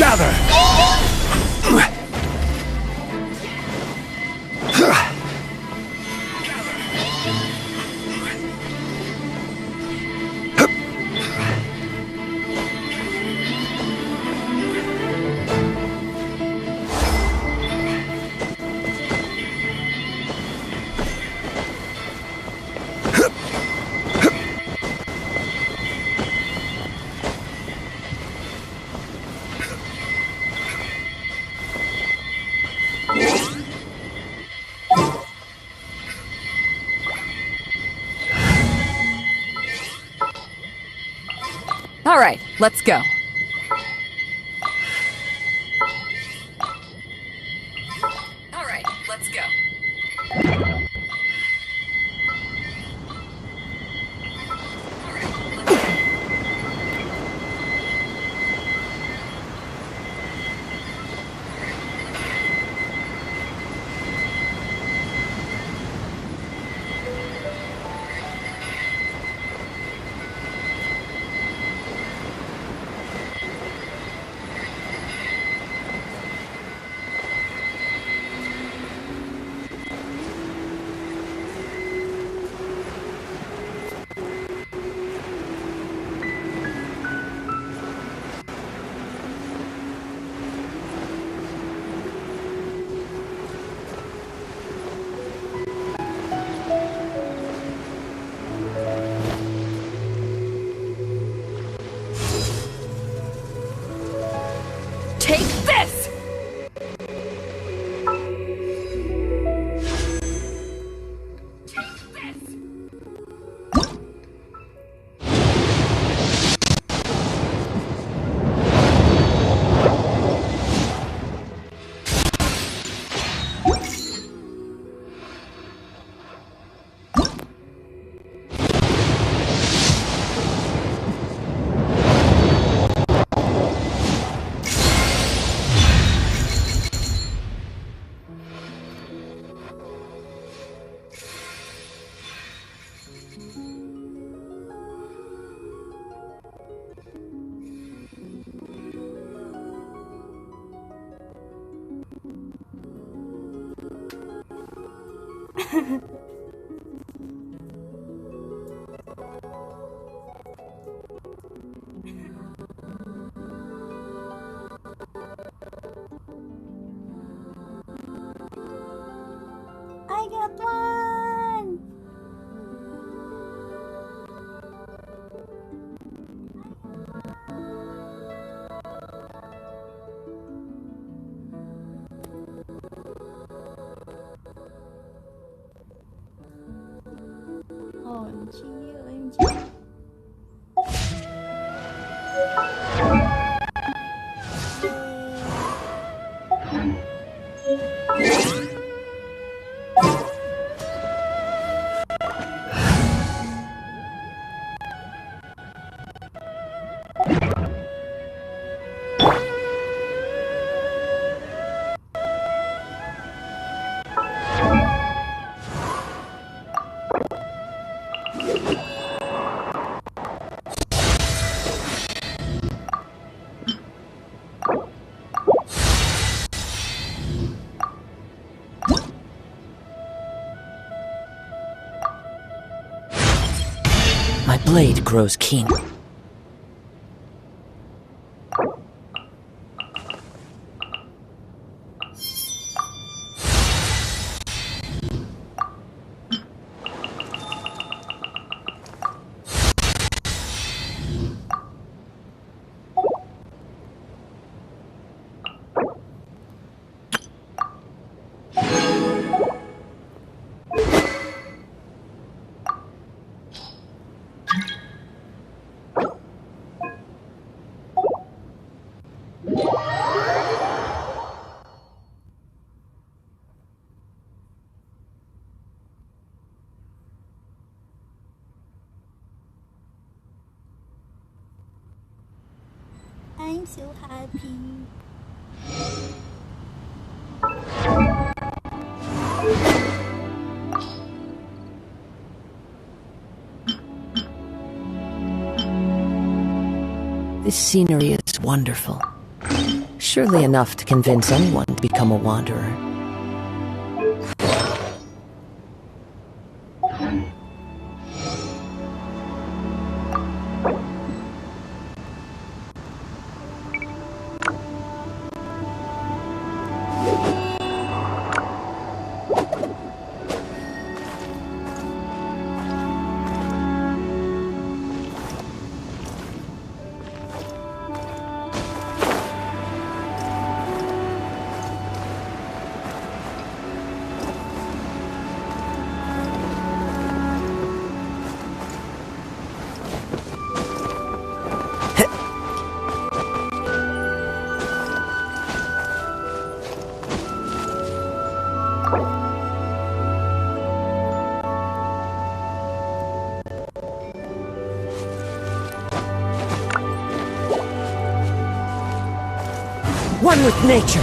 Gather! All right, let's go. All right, let's go. Take this! I got one! OMG, OMG. My blade grows keen. I'm so happy. This scenery is wonderful. Surely enough to convince anyone to become a wanderer. One with nature.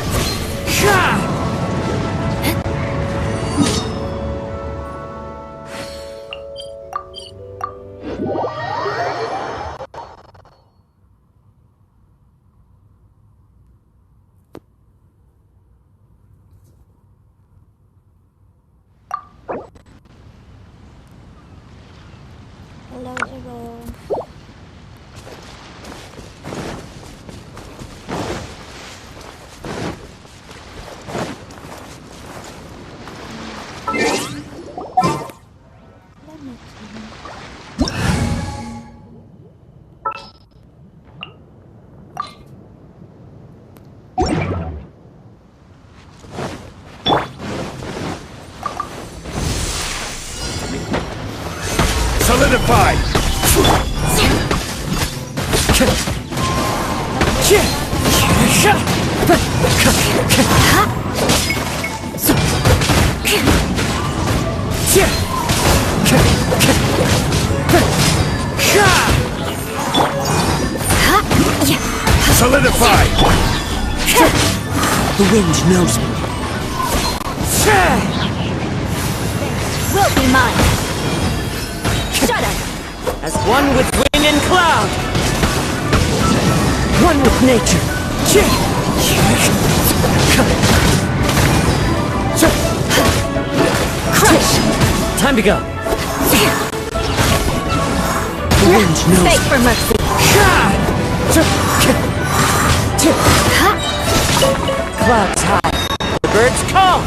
Hello, Jerome. Let me see. Solidified! Solidified! The wind knows me. Will be mine. Shut up. As one with wind and cloud. One with nature. Crush. Time to go. The wind knows Beg me. for mercy. Clouds high. The birds call.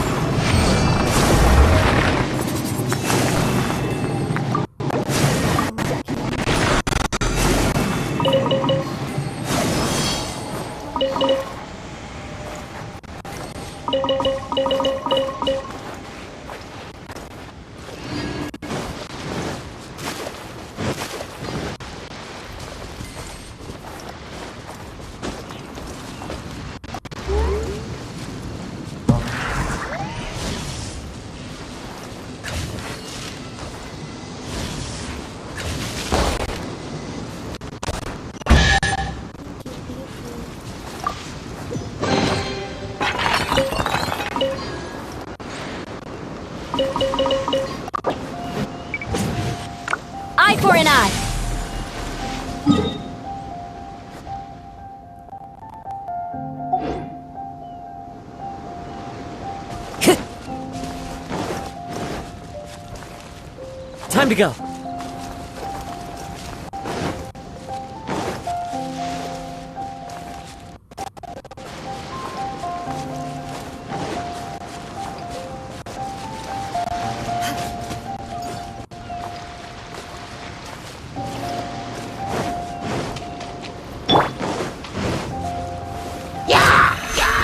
Eye for an eye. Time to go.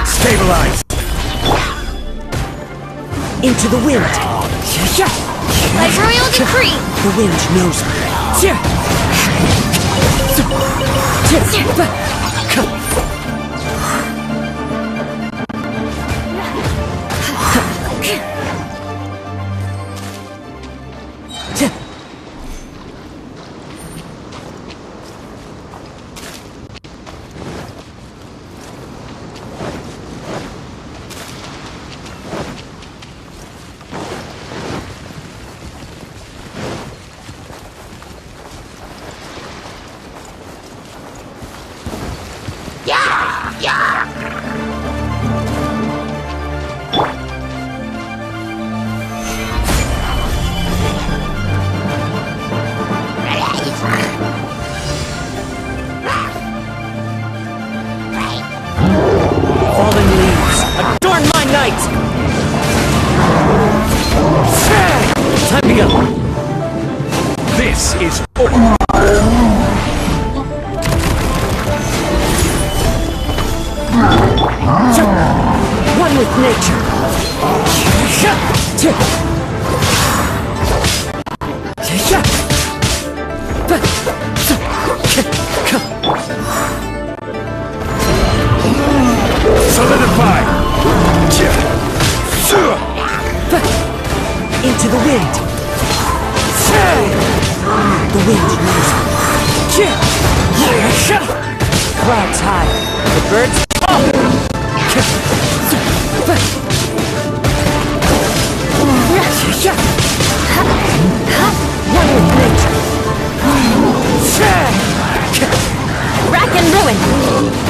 Stabilize! Into the wind. By royal decree. The wind knows me. Clouds high, the birds come! One with nature! Rack and ruin!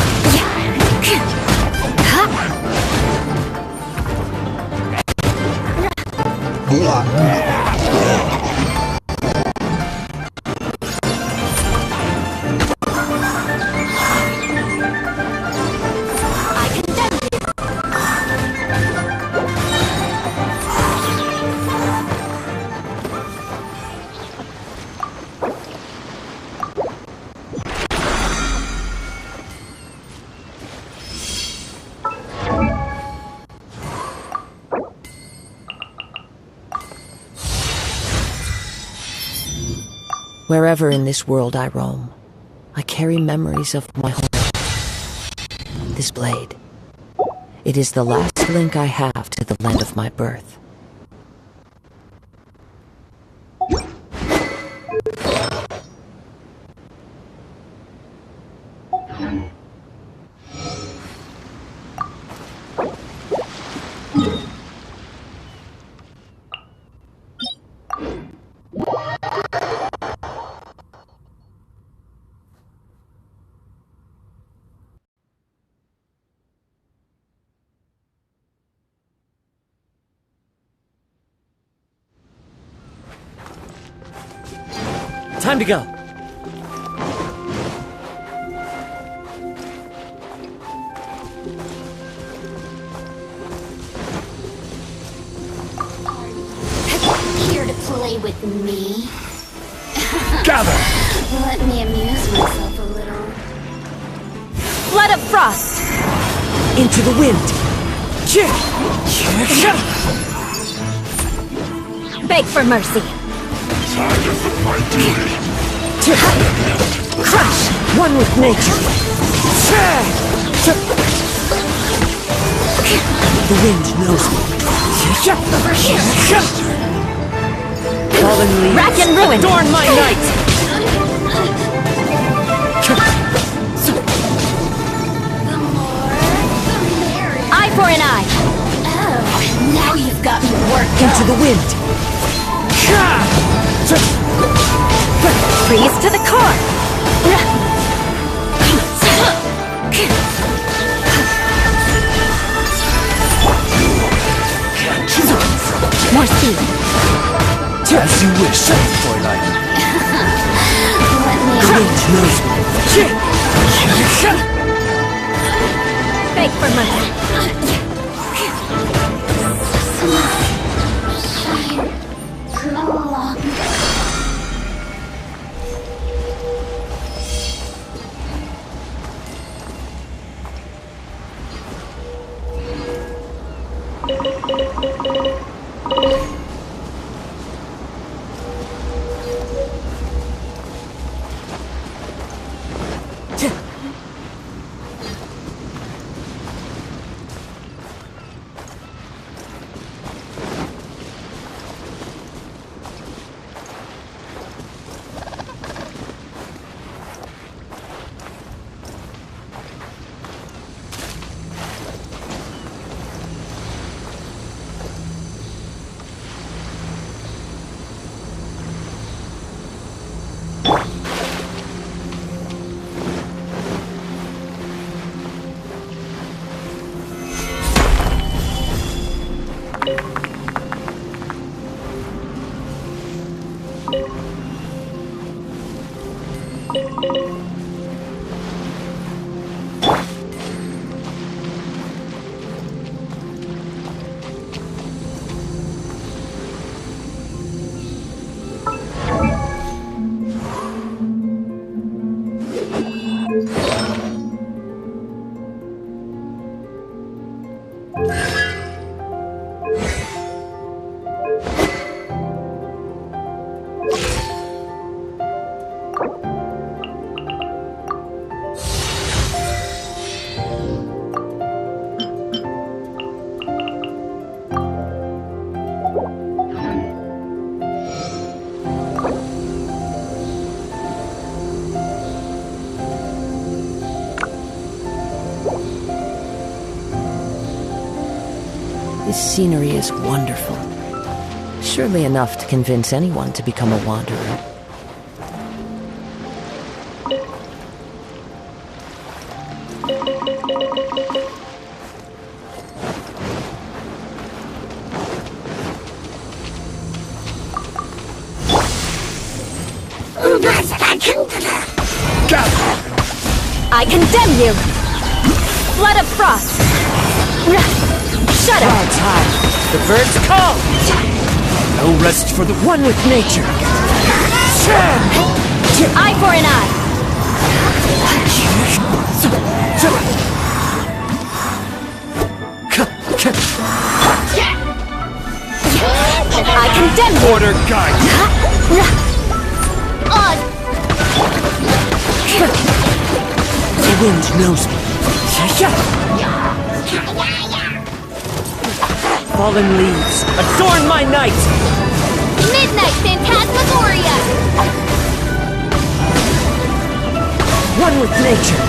Wherever in this world I roam, I carry memories of my home. This blade. It is the last link I have to the land of my birth. Time to go. Here to play with me? Gather! Let me amuse myself a little. Flood of frost! Into the wind! Beg for mercy! Crush! One with nature! The wind knows me. Over here! Fallen leaves Rack and ruin! adorn my night! Eye for an eye! Oh, now you've got me worked Into the wind! Freeze to the core! More speed! As you wish, Twilight. Let me The wind knows me. beg for mercy! Shine along. This scenery is wonderful. Surely enough to convince anyone to become a wanderer. I condemn you! Blood of frost! Shut up! Clouds high. The birds call. No rest for the One with nature. Eye for an eye! I condemn you! Order guide. The wind knows me. Fallen leaves, adorn my night. Midnight Phantasmagoria! One with nature.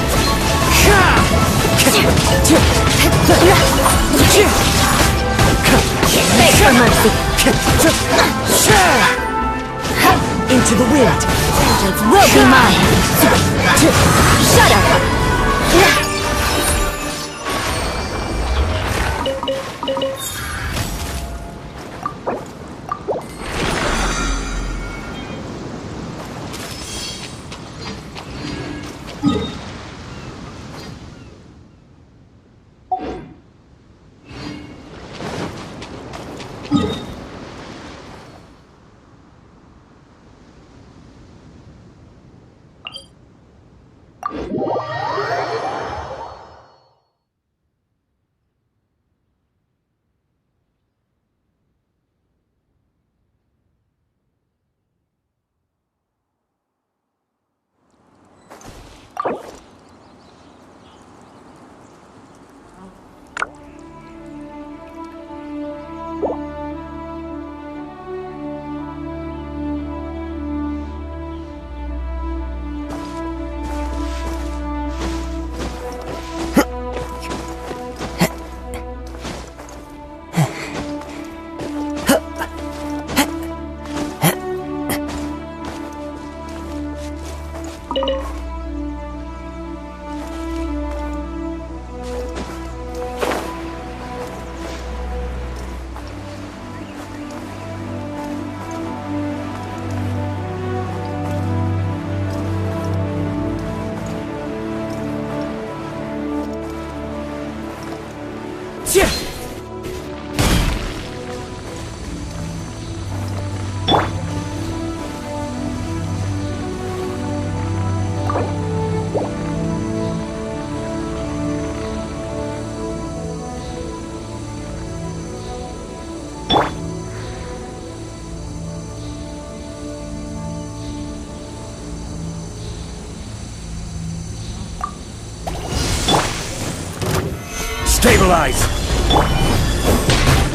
Beg for mercy! Into the wind. Vengeance will be mine! Shut up! Stabilize.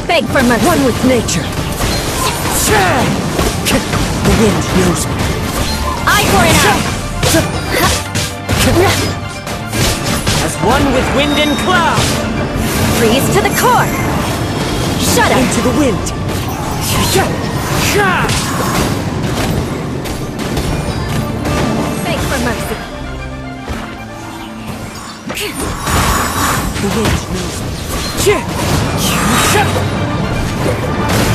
Beg for mercy! One with nature. The wind knows me. Eye for an eye! As one with wind and cloud. Freeze to the core! Shut up! Into the wind. Beg for mercy! The wind knows me.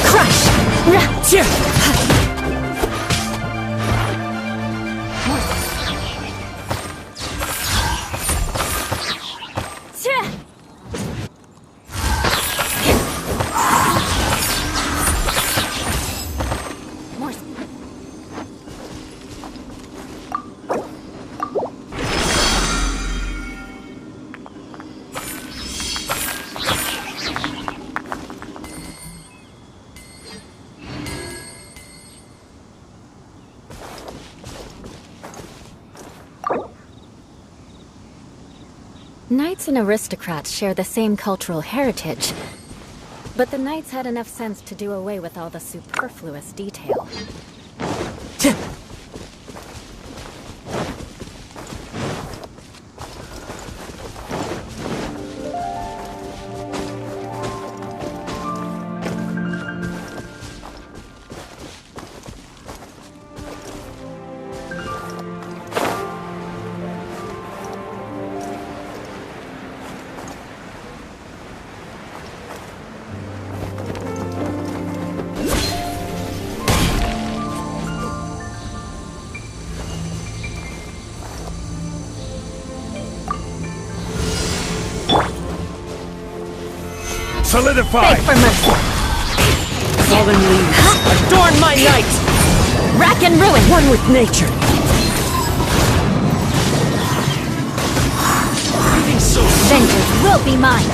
Crush! Knights and aristocrats share the same cultural heritage, but the knights had enough sense to do away with all the superfluous detail. Solidify! Beg for mercy. Fallen leaves, adorn my night! Rack and ruin. One with nature! Vengeance will be mine.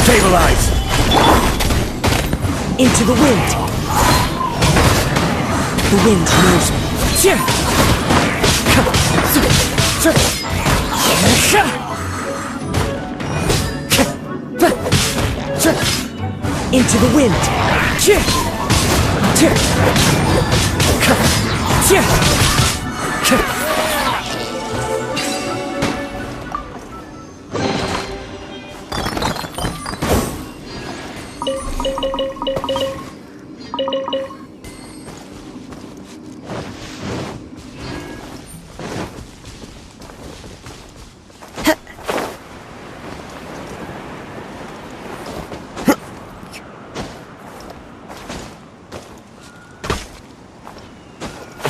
Stabilize! Into the wind! The wind knows me. Into the wind!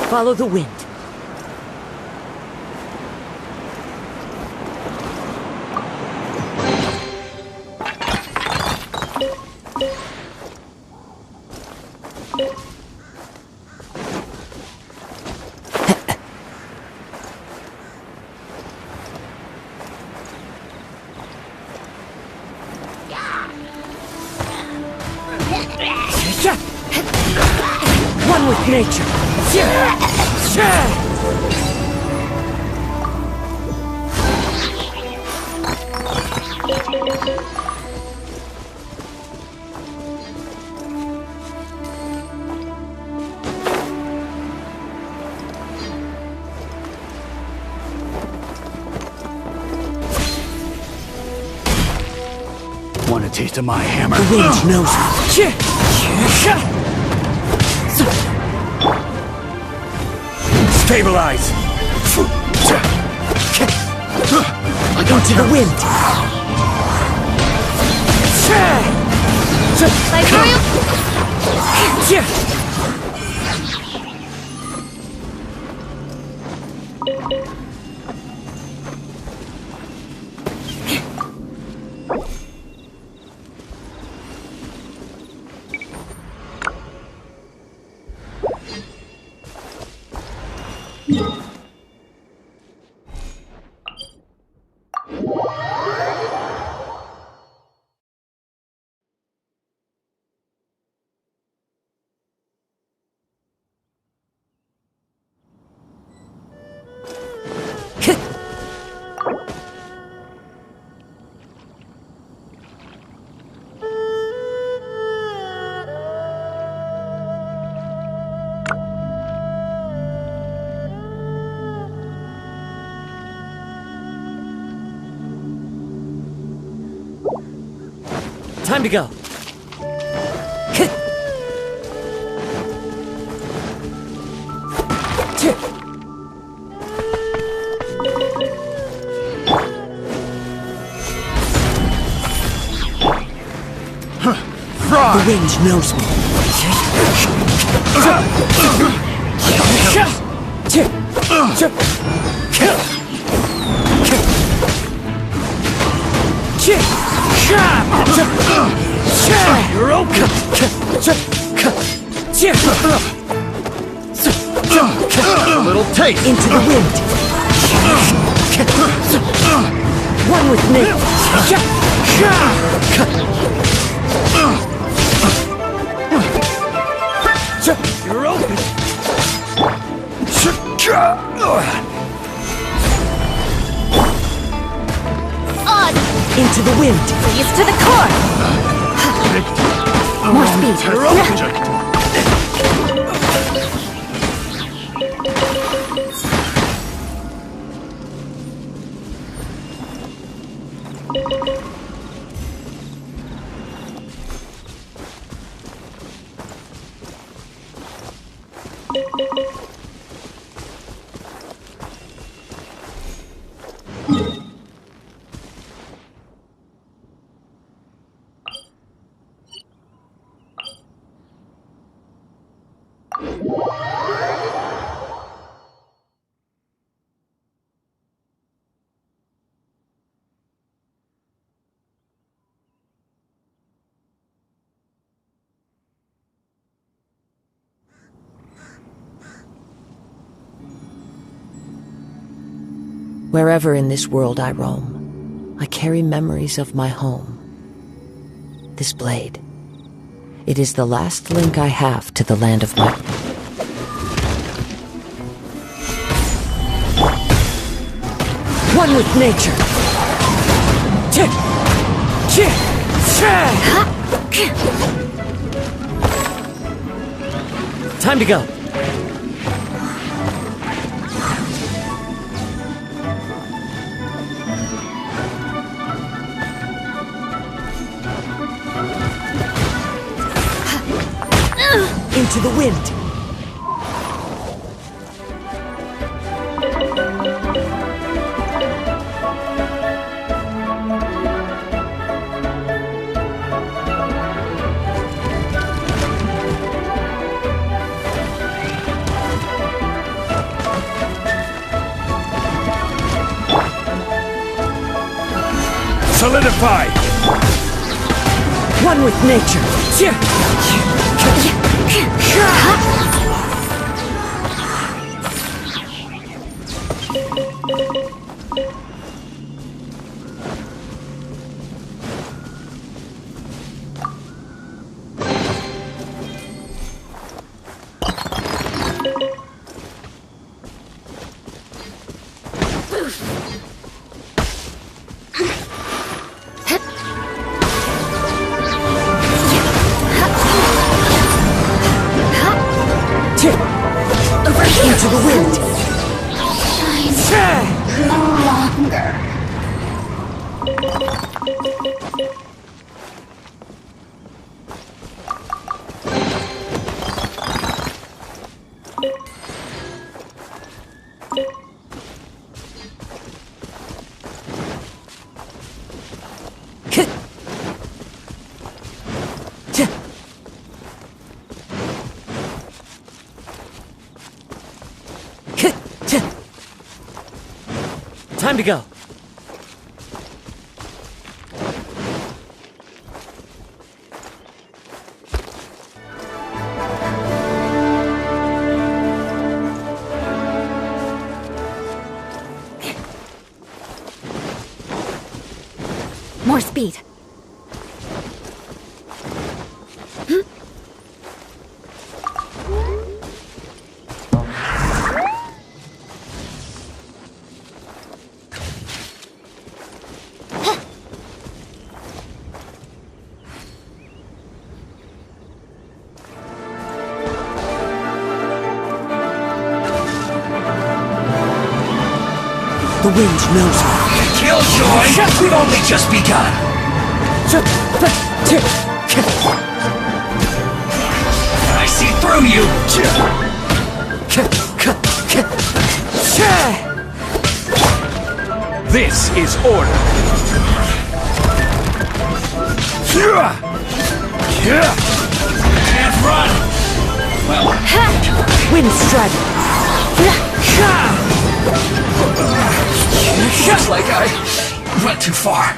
Follow the wind. One with nature. Want a taste of my hammer? The wind knows me. Stabilize! Into the wind. Like royal. Time to go. The wind knows me. You're okay. A little taste. Into the wind. One with me. You're open. On! Into the wind. Freeze to the core! More speed. You're open. Wherever in this world I roam, I carry memories of my home. This blade, it is the last link I have to the land of my... One with nature! Time to go. Into the wind! Solidify. One with nature! Into the wind! No longer. Time to go. More speed. The wind knows me. Killjoy! We've only just begun! I see through you! This is order! Can't run! Well, Wind strike! looks like I went too far.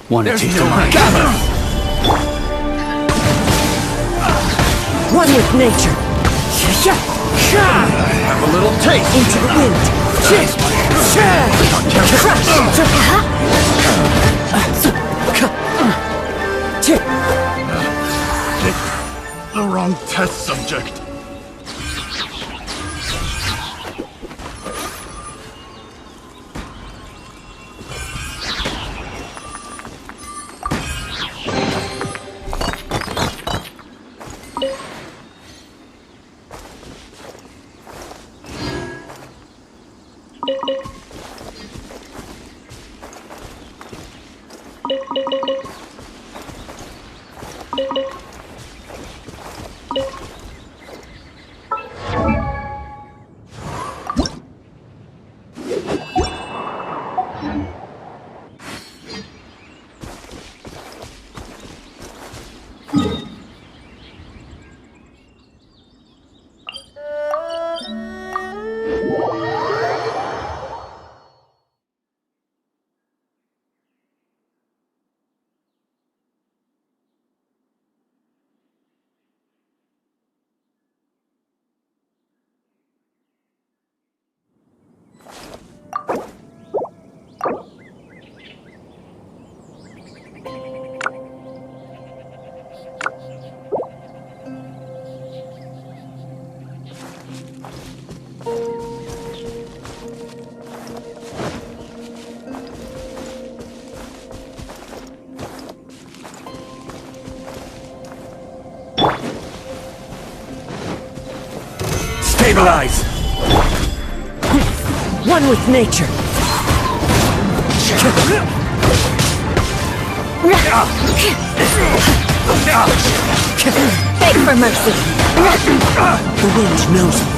Want to take One with nature! I have a little taste. Into the wind! The wrong test subject. Stabilize! One with nature! Beg for mercy. The wind knows me.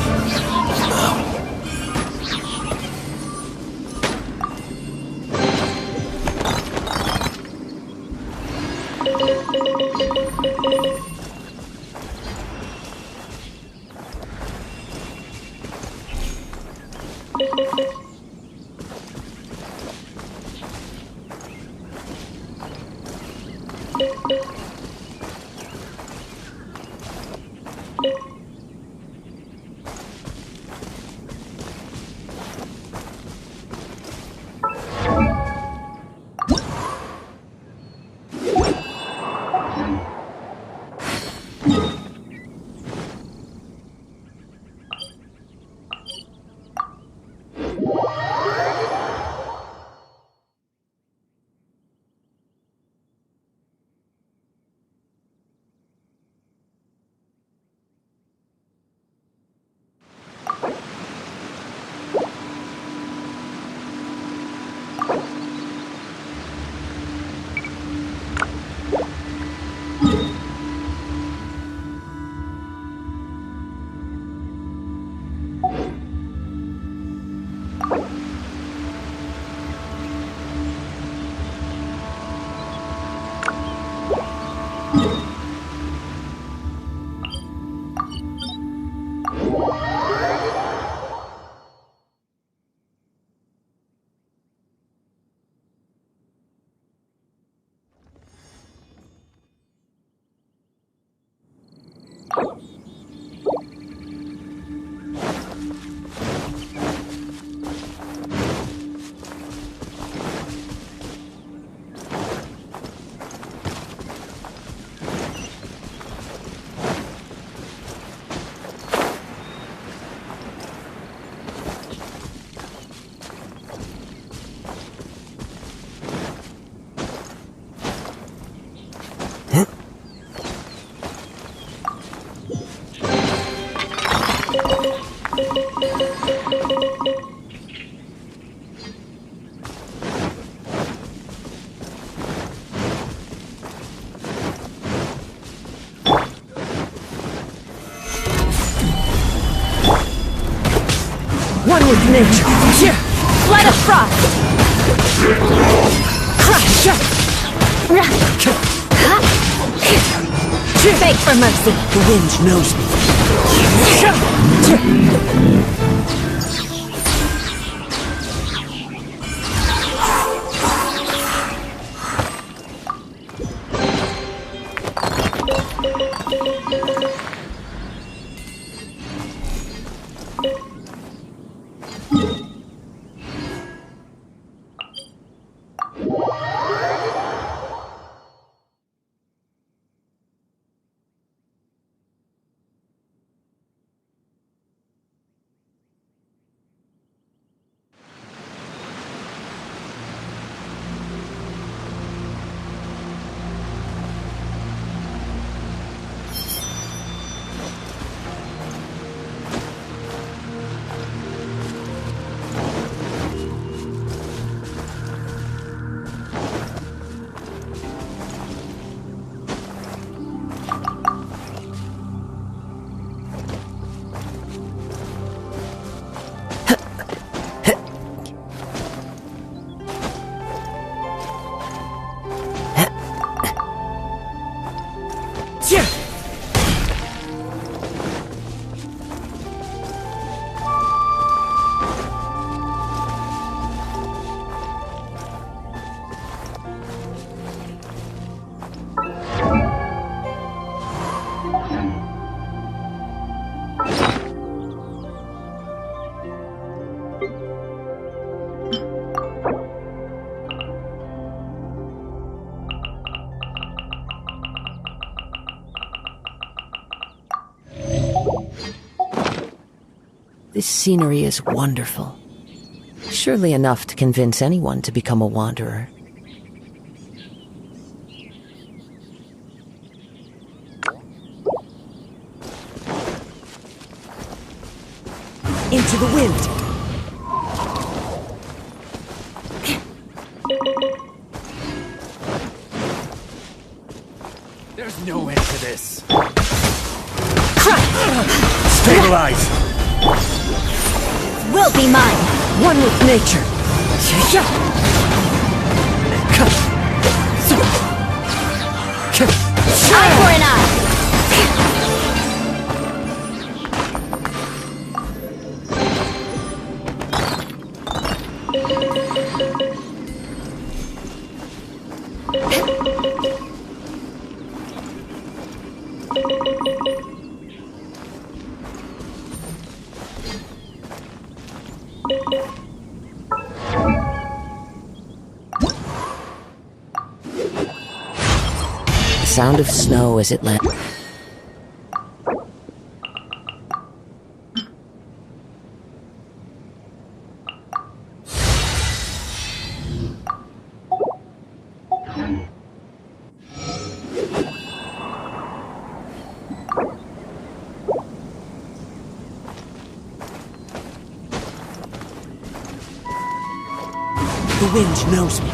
One with nature. Flood of frost! Beg for mercy! The wind knows me. This scenery is wonderful. Surely enough to convince anyone to become a wanderer. Into the wind! There's no end to this. Stabilize! Will be mine! One with nature! Eye for an eye! The sound of snow as it lands. The wind knows me.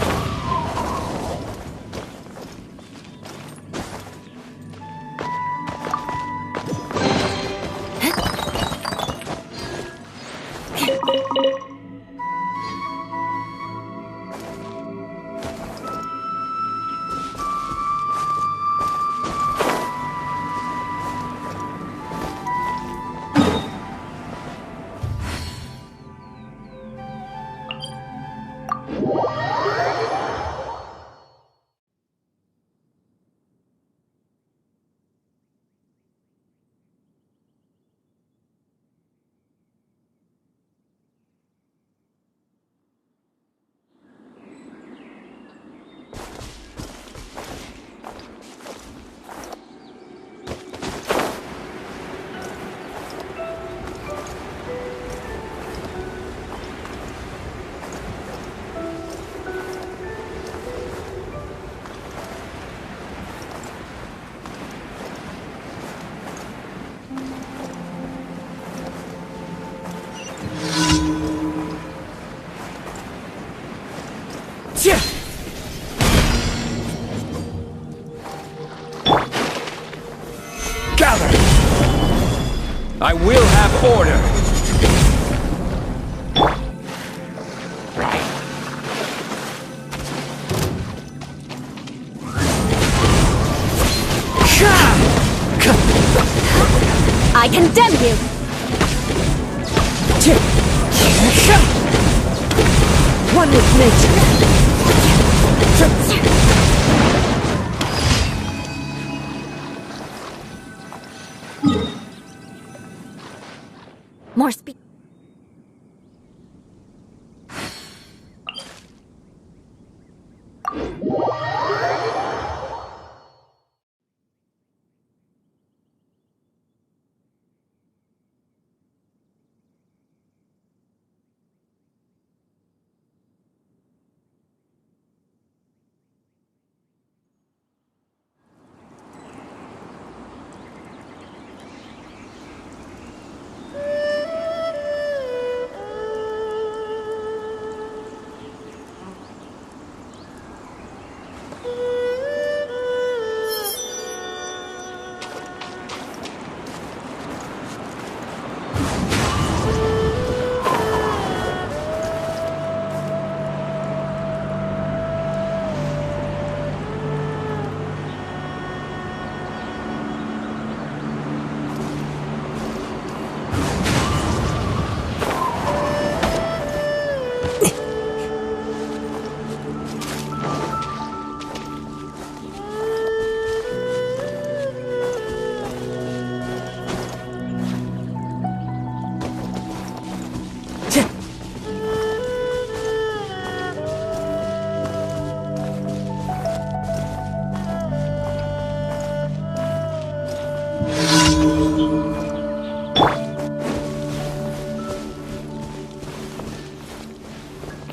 I will have order. I condemn you! One with nature. More speed.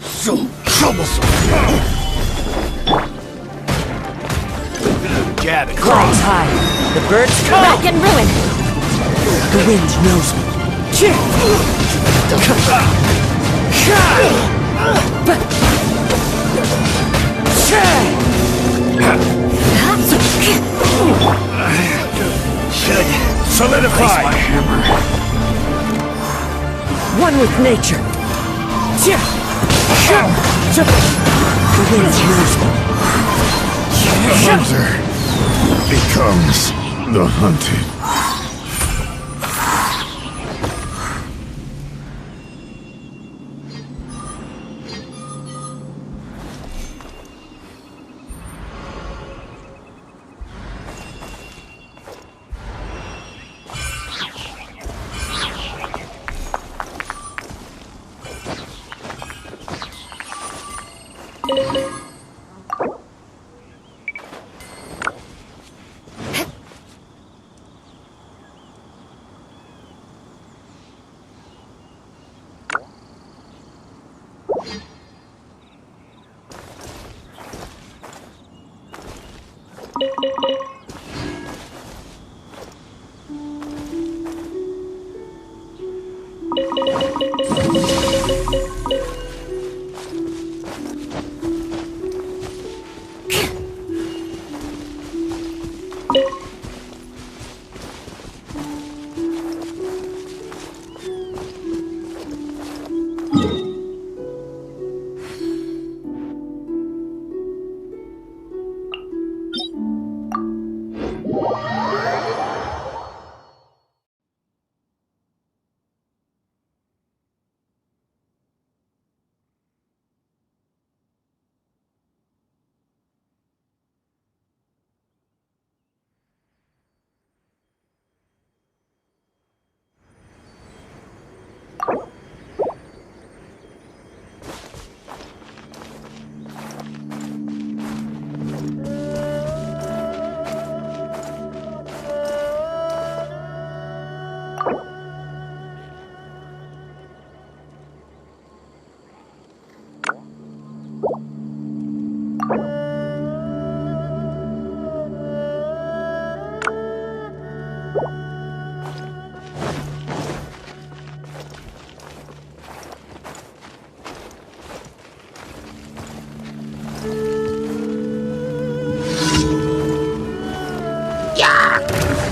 So troublesome. Jab it. Flies high. The birds come. Rack and ruin! The wind knows me. Should solidify. My hammer. One with nature. The wind knows me. The hunter becomes the hunted.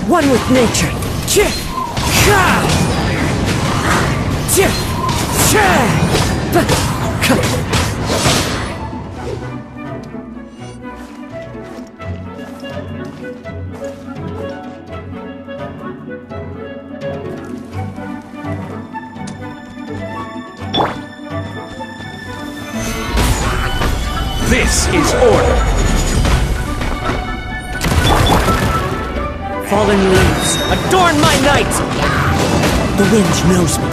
One with nature. This is order. Fallen leaves, adorn my night! The wind knows me.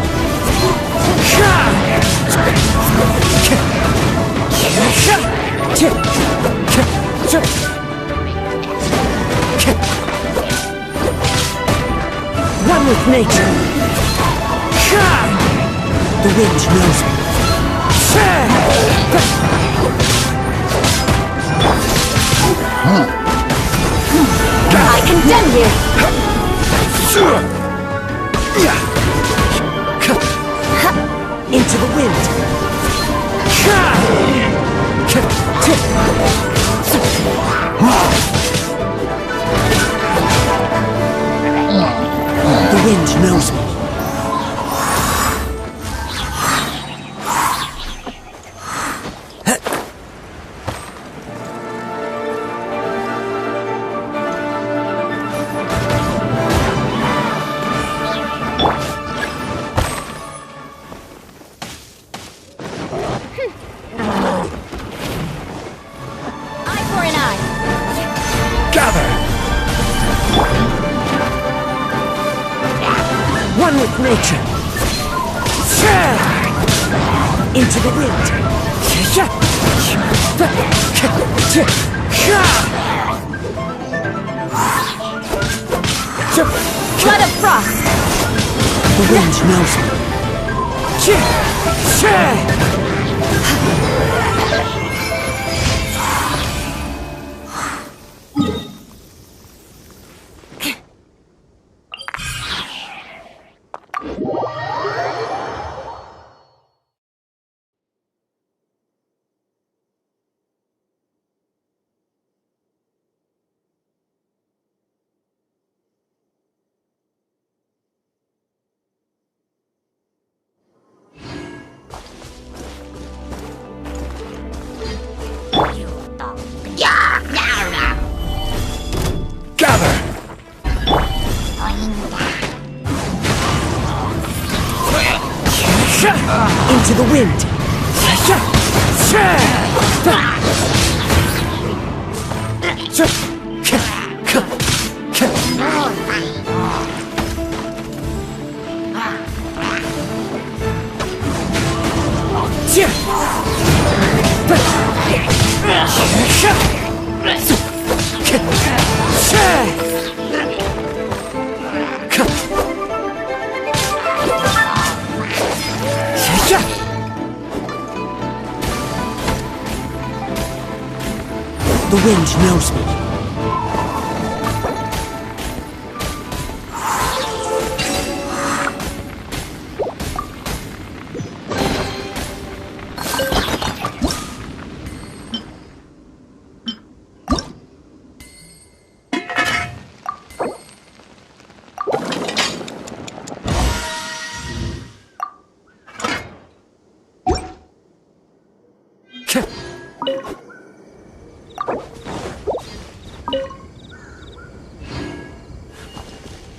One with nature. The wind knows me. I condemn you! Into the wind. The wind knows me. Eye for an eye! Gather! One with nature. Into the wind. Blood of frost! The wind knows me. Gather! Into the wind. The wind knows me.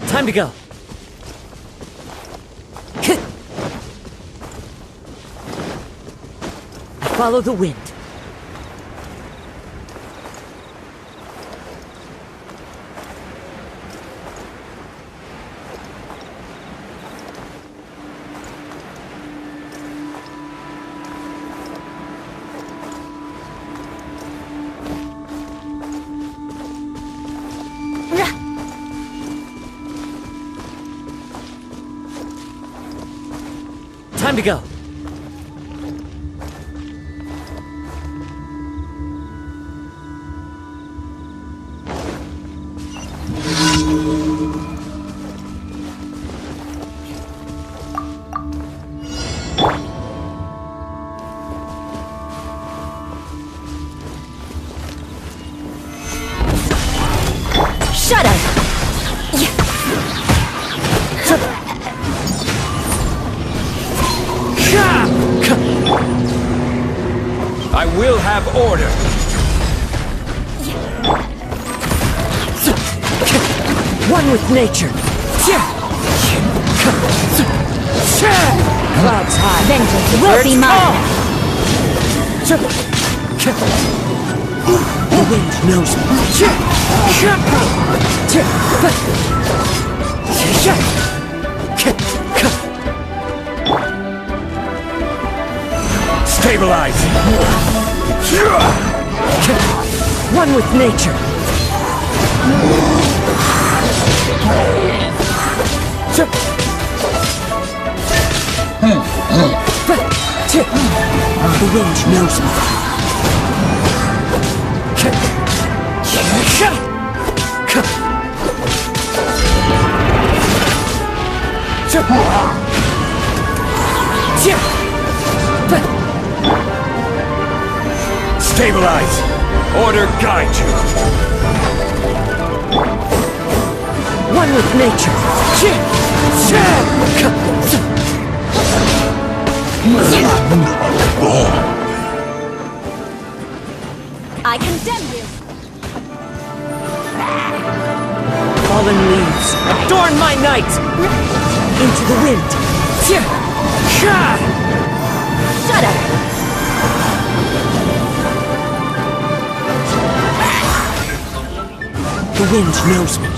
Time to go. I follow the wind. Time to go. Shut up! I will have order. One with nature. Clouds high. Vengeance will be mine! The wind knows me. Stabilize! One with nature. The wind knows me. Stabilize! Order guide you! One with nature. I condemn you! Fallen leaves, adorn my night! Into the wind! Shut up! The wind knows me.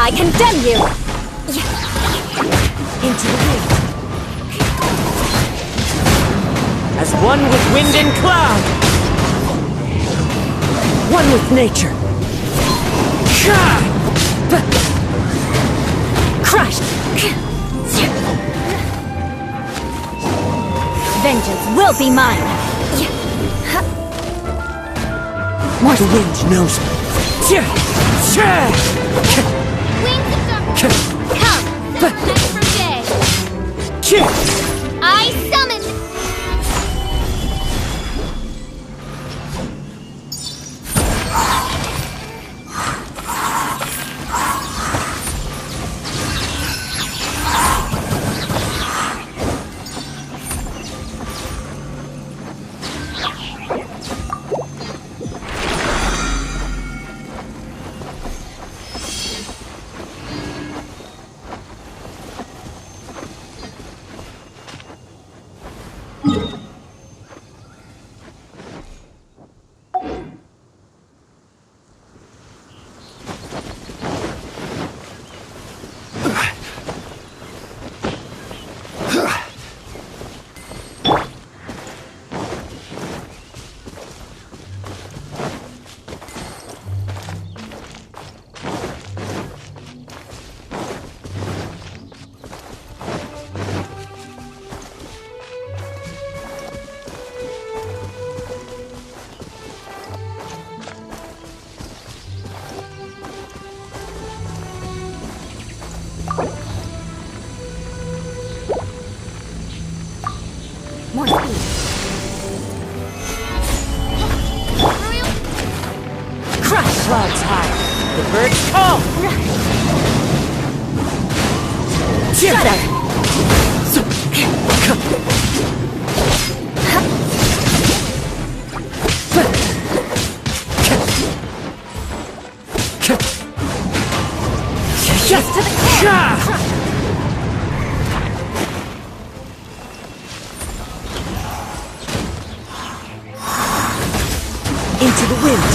I condemn you! Into the wind. As one with wind and cloud. One with nature. Crushed! Vengeance will be mine! More The wind knows me. Wings of darkness, come, night from day. I summon. More speed. Crush! Clouds high. The birds call! Shudder! Just to the Into the wind.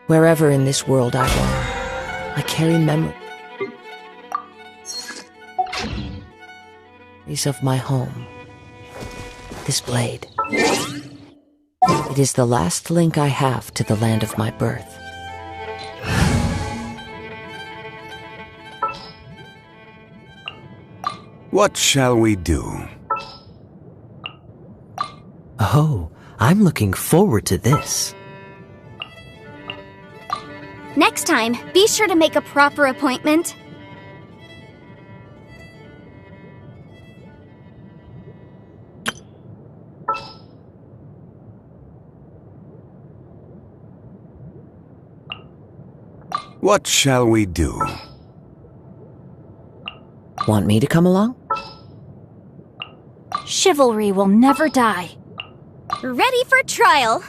Wherever in this world I roam, I carry memories of my home. This blade. It is the last link I have to the land of my birth. What shall we do? Oh, I'm looking forward to this. Next time, be sure to make a proper appointment. What shall we do? Want me to come along? Chivalry will never die. Ready for trial.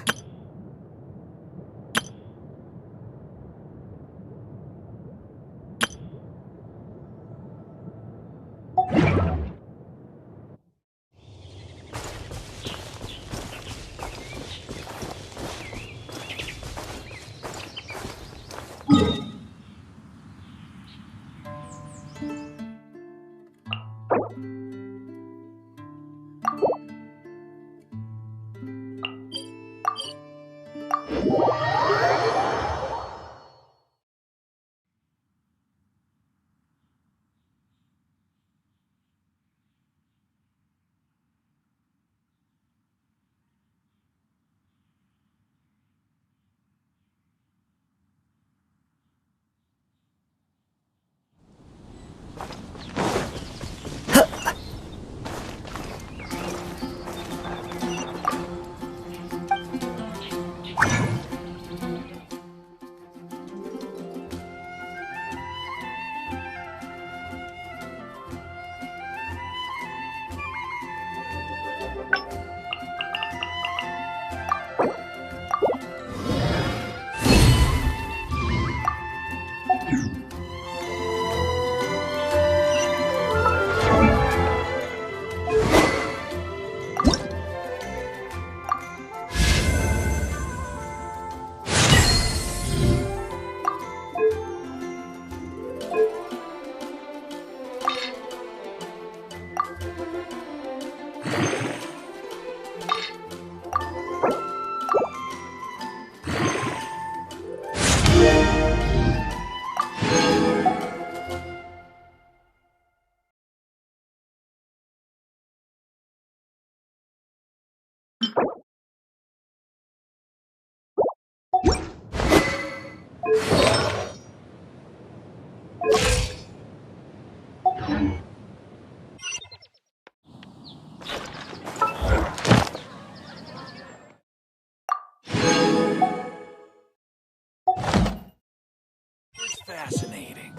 Fascinating.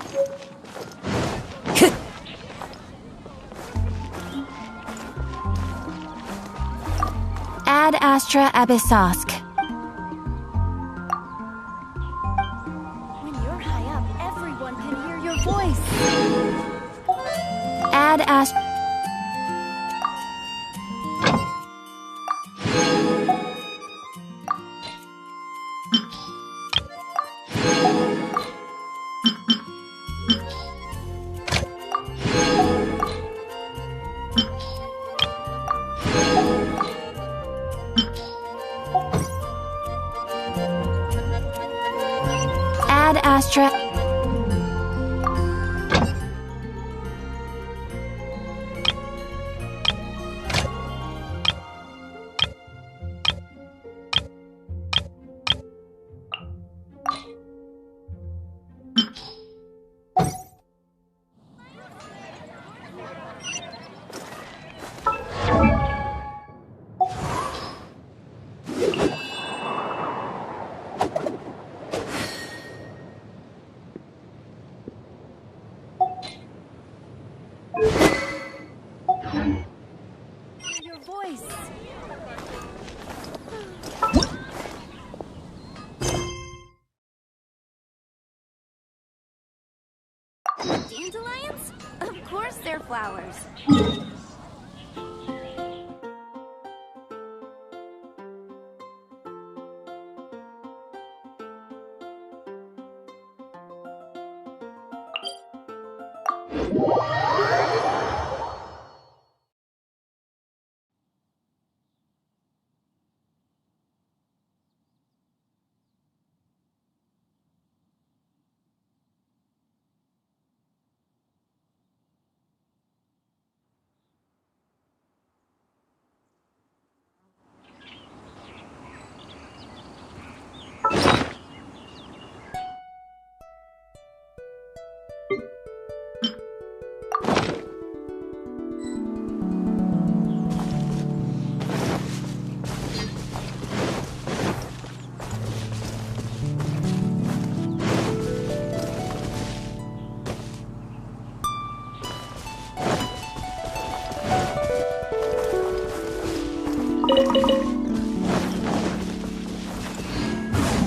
Ad Astra Abyssosk. When you're high up, everyone can hear your voice. Ad Astra. Ad Astra. Your voice. Dandelions? Of course they're flowers.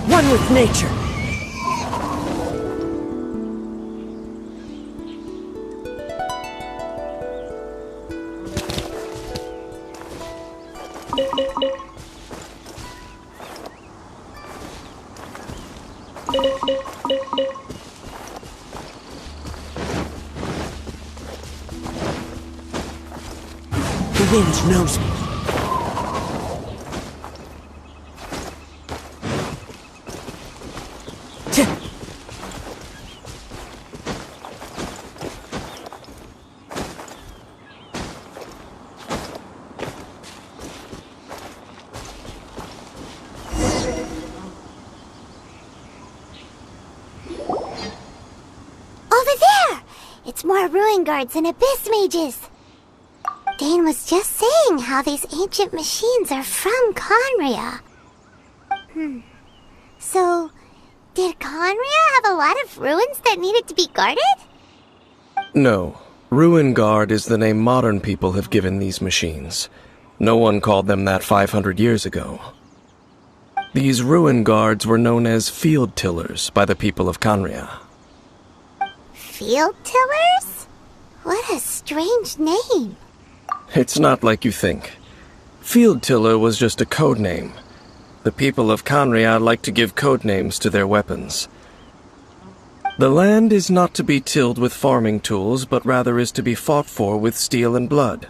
One with nature. The wind knows me. Over there! It's more ruin guards and abyss mages. Dane was just saying how these ancient machines are from Conria. So, did Conria have a lot of ruins that needed to be guarded? No. Ruin Guard is the name modern people have given these machines. No one called them that 500 years ago. These Ruin Guards were known as Field Tillers by the people of Conria. Field Tillers? What a strange name. It's not like you think. Field Tiller was just a code name. The people of Conria like to give code names to their weapons. The land is not to be tilled with farming tools, but rather is to be fought for with steel and blood.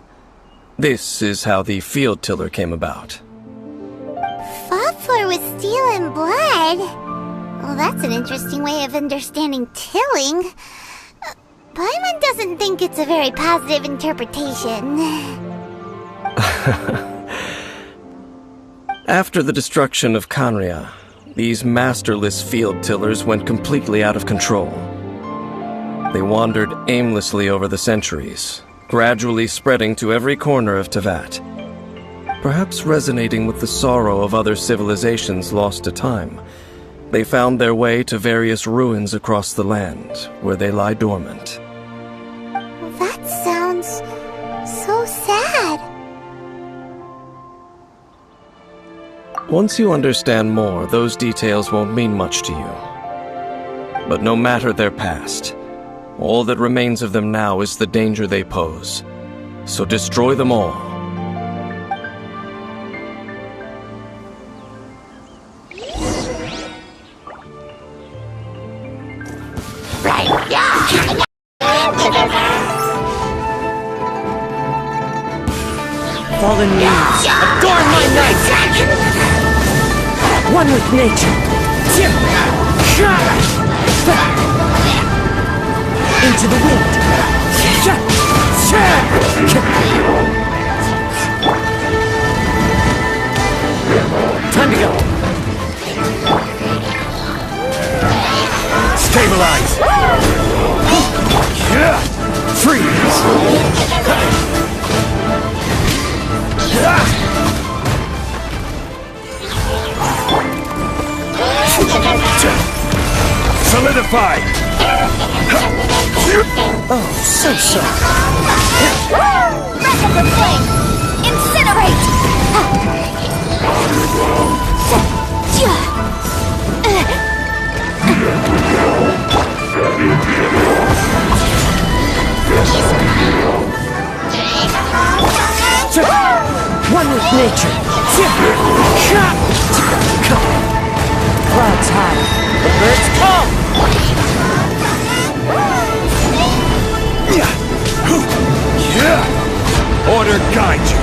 This is how the Field Tiller came about. Fought for with steel and blood? Well, that's an interesting way of understanding tilling. Paimon doesn't think it's a very positive interpretation. After the destruction of Conria, these masterless field tillers went completely out of control. They wandered aimlessly over the centuries, gradually spreading to every corner of Teyvat. Perhaps resonating with the sorrow of other civilizations lost to time, they found their way to various ruins across the land, where they lie dormant. That sounds so sad. Once you understand more, those details won't mean much to you. But no matter their past, all that remains of them now is the danger they pose. So destroy them all. Fallen leaves, adorn my night! One with nature! Into the wind! Time to go! Stabilize! Freeze! Solidify! Oh, so sorry. Wreck of the flame! Incinerate! One with nature. Clouds high. The birds come. Order guide you.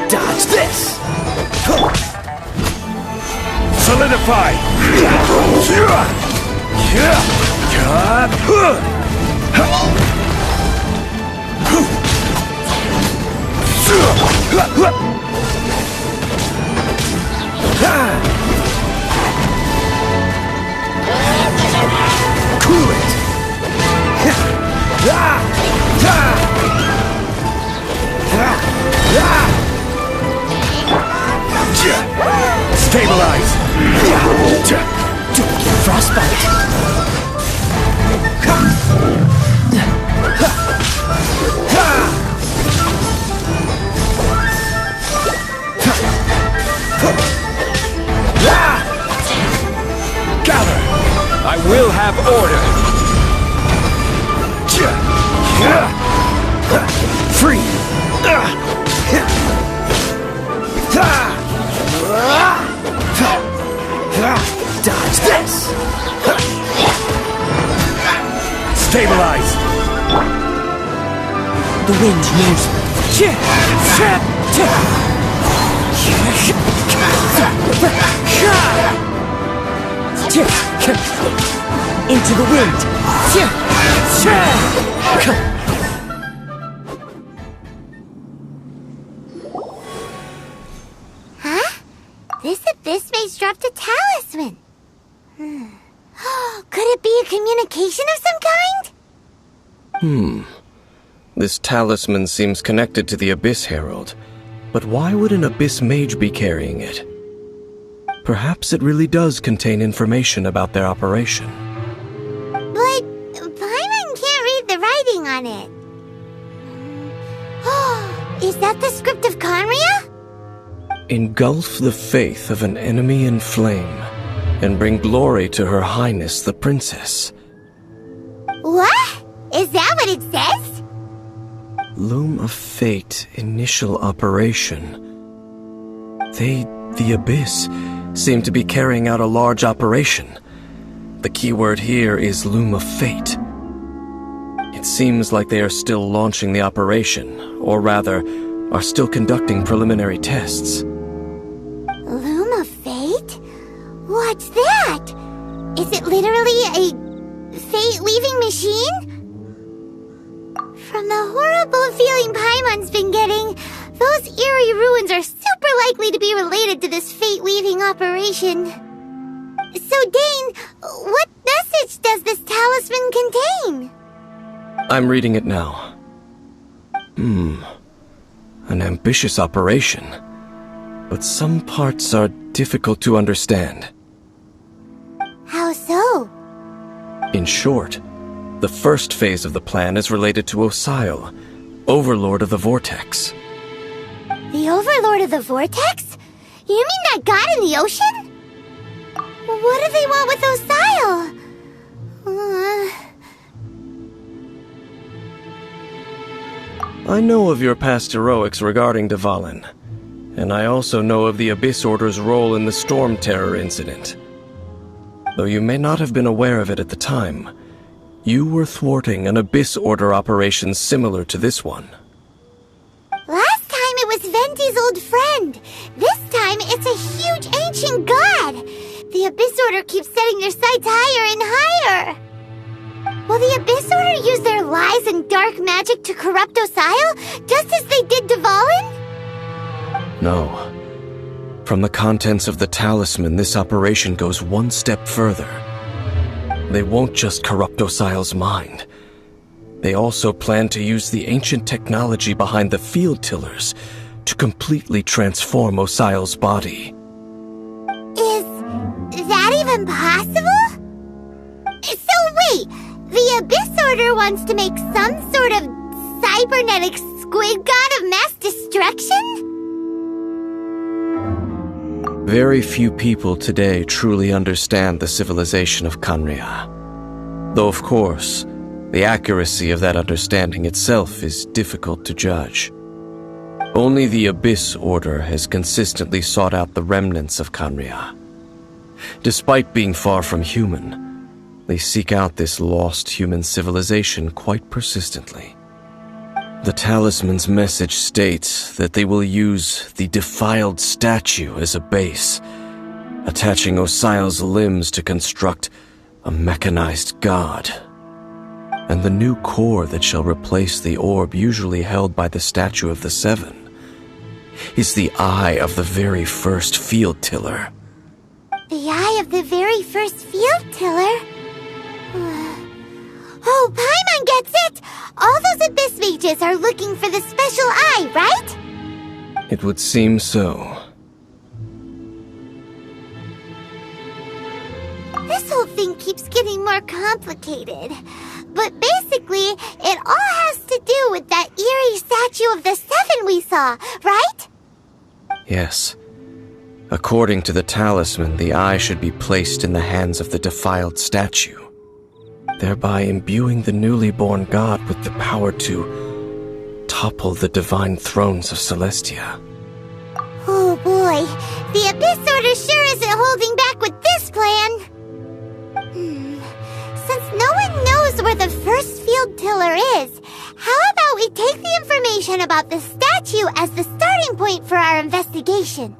Dodge this! Solidify! Cool it! Stabilize! Frostbite! Gather! I will have order! Free! Dodge this! Stabilize! The wind knows me. Into the wind! Huh? This abyss maze dropped a talisman. Could it be a communication of some kind? This talisman seems connected to the Abyss Herald. But why would an Abyss Mage be carrying it? Perhaps it really does contain information about their operation. But Paimon can't read the writing on it. Is that the script of Conria? Engulf the faith of an enemy in flame, and bring glory to Her Highness the Princess. What? Is that what it says? Loom of Fate initial operation. The Abyss, seem to be carrying out a large operation. The keyword here is Loom of Fate. It seems like they are still launching the operation, or rather, are still conducting preliminary tests. Loom of Fate? What's that? Is it literally a fate-weaving machine? From the horrible feeling Paimon's been getting, those eerie ruins are super likely to be related to this fate-weaving operation. So, Dane, what message does this talisman contain? I'm reading it now. An ambitious operation. But some parts are difficult to understand. How so? In short, the first phase of the plan is related to Osile, Overlord of the Vortex. The Overlord of the Vortex? You mean that god in the ocean? What do they want with Osile? I know of your past heroics regarding Dvalin, and I also know of the Abyss Order's role in the Storm Terror incident. Though you may not have been aware of it at the time, you were thwarting an Abyss Order operation similar to this one. Last time it was Venti's old friend. This time it's a huge ancient god. The Abyss Order keeps setting their sights higher and higher. Will the Abyss Order use their lies and dark magic to corrupt Osile, just as they did Dvalin? No. From the contents of the talisman, this operation goes one step further. They won't just corrupt Osile's mind. They also plan to use the ancient technology behind the field tillers to completely transform Osile's body. Is that even possible? So wait, the Abyss Order wants to make some sort of cybernetic squid god of mass destruction? Very few people today truly understand the civilization of Conria. Though, of course, the accuracy of that understanding itself is difficult to judge. Only the Abyss Order has consistently sought out the remnants of Khaenri'ah. Despite being far from human, they seek out this lost human civilization quite persistently. The talisman's message states that they will use the defiled statue as a base, attaching Osial's limbs to construct a mechanized god. And the new core that shall replace the orb usually held by the Statue of the Seven is the eye of the very first field tiller. The eye of the very first field tiller? Oh, Paimon gets it! All those Abyss mages are looking for the special eye, right? It would seem so. This whole thing keeps getting more complicated. But basically, it all has to do with that eerie Statue of the Seven we saw, right? Yes. According to the talisman, the eye should be placed in the hands of the defiled statue, thereby imbuing the newly born god with the power to topple the divine thrones of Celestia. Oh boy, the Abyss Order sure isn't holding back with this plan. Since no one knows where the first field tiller is, how about we take the information about the statue as the starting point for our investigation?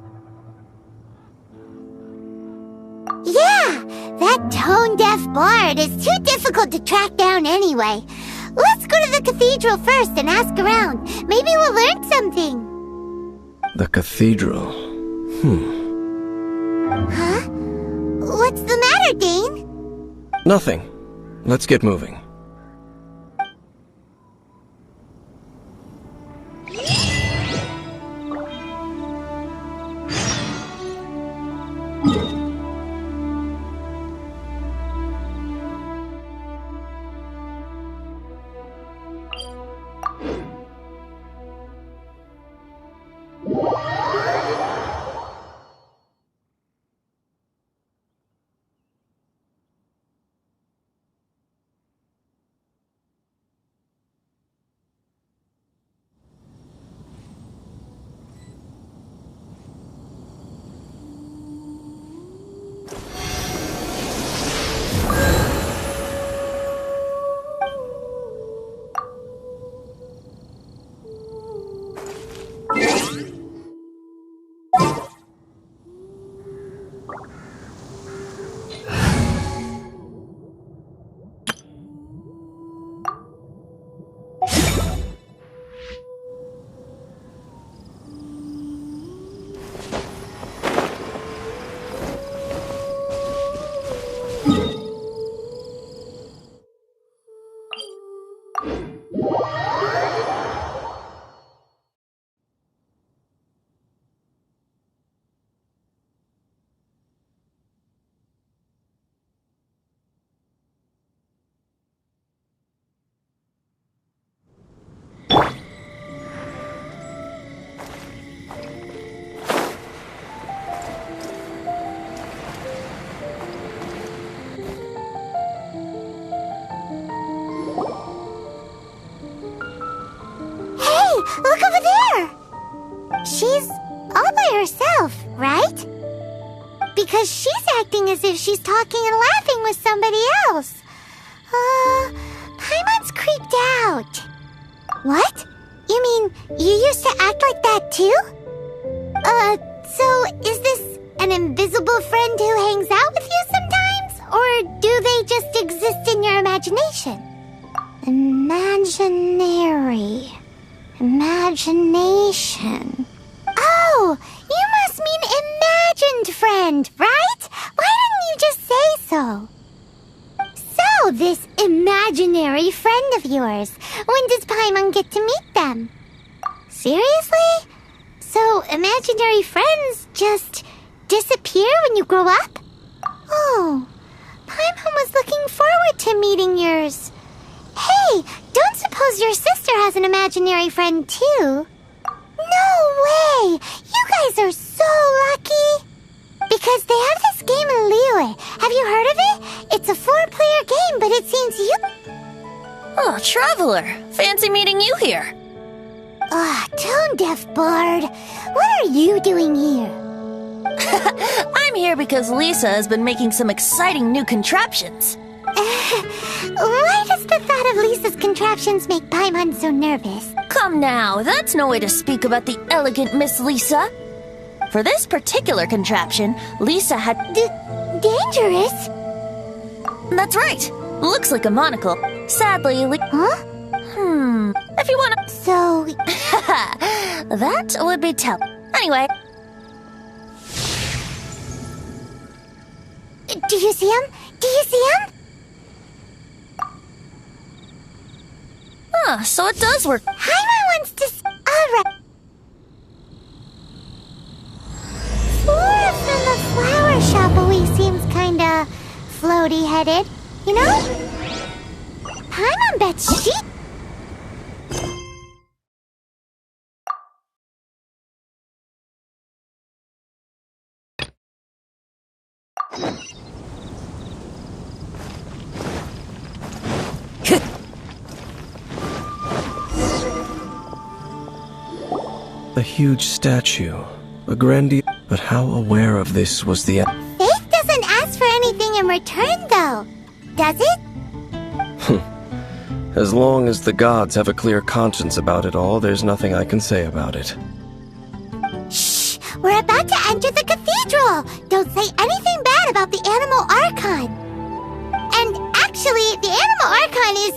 Yeah, that tone-deaf bard is too difficult to track down anyway. Let's go to the cathedral first and ask around. Maybe we'll learn something. The cathedral? Huh? What's the matter, Dane? Nothing. Let's get moving. Look over there! She's all by herself, right? Because she's acting as if she's talking and laughing with somebody else. Paimon's creeped out. What? You mean you used to act like that too? So is this an invisible friend who hangs out with you sometimes? Or do they just exist in your imagination? Imagination. Oh, you must mean imagined friend, right? Why didn't you just say so? So, this imaginary friend of yours, when does Paimon get to meet them? Seriously? So, imaginary friends just disappear when you grow up? Oh, Paimon was looking forward to meeting yours. Hey, don't suppose your sister has an imaginary friend too? No way! You guys are so lucky! because they have this game in Liyue. Have you heard of it? It's a 4-player game, but it seems you... Oh, Traveler. Fancy meeting you here. Tone-deaf bard. What are you doing here? I'm here because Lisa has been making some exciting new contraptions. Why does the thought of Lisa's contraptions make Paimon so nervous? Come now, that's no way to speak about the elegant Miss Lisa. For this particular contraption, Lisa had... Dangerous? That's right. Looks like a monocle. Sadly, Huh? If you wanna... So... that would be tell. Anyway... Do you see him? Do you see him? So it does work. Paimon wants to... Alright. 4 from the flower shop always seems kinda... floaty-headed, you know? Paimon bets she... A huge statue, a grandiose... But how aware of this was the... Faith doesn't ask for anything in return, though. Does it? As long as the gods have a clear conscience about it all, there's nothing I can say about it. Shh! We're about to enter the cathedral! Don't say anything bad about the Animal Archon! And actually, the Animal Archon is...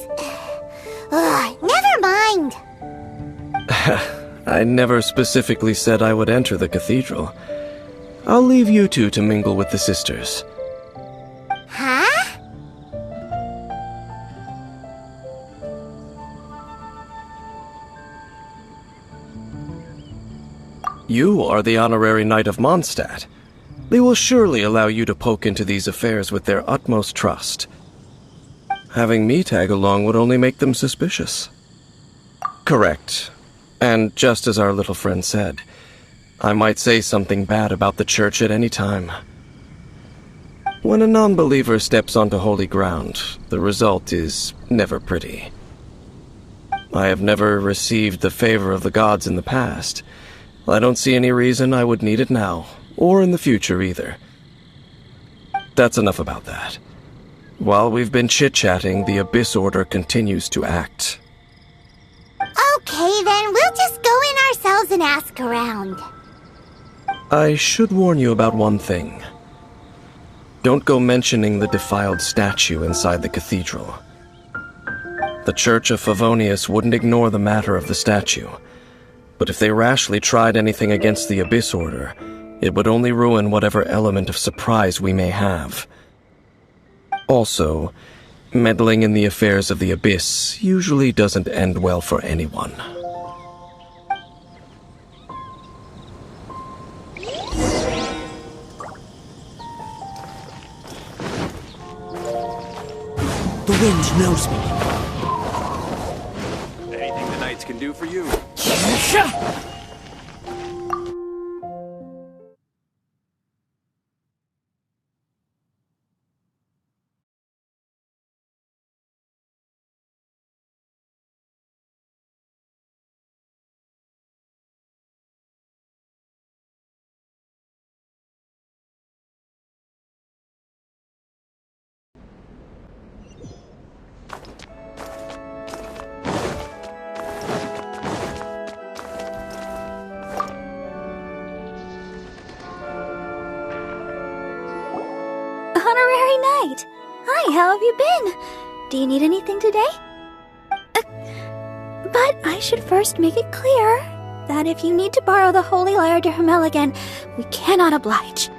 never mind! I never specifically said I would enter the cathedral. I'll leave you two to mingle with the sisters. Huh? You are the honorary Knight of Mondstadt. They will surely allow you to poke into these affairs with their utmost trust. Having me tag along would only make them suspicious. Correct. And just as our little friend said, I might say something bad about the church at any time. When a non-believer steps onto holy ground, the result is never pretty. I have never received the favor of the gods in the past. I don't see any reason I would need it now, or in the future either. That's enough about that. While we've been chit-chatting, the Abyss Order continues to act. Okay, then we'll just go in ourselves and ask around. I should warn you about one thing. Don't go mentioning the defiled statue inside the cathedral. The Church of Favonius wouldn't ignore the matter of the statue, but if they rashly tried anything against the Abyss Order, it would only ruin whatever element of surprise we may have. Also, meddling in the affairs of the Abyss usually doesn't end well for anyone. The wind knows me. Anything the knights can do for you? Honorary Knight! Hi, how have you been? Do you need anything today? But I should first make it clear that if you need to borrow the Holy Lyre to Hermel again, we cannot oblige.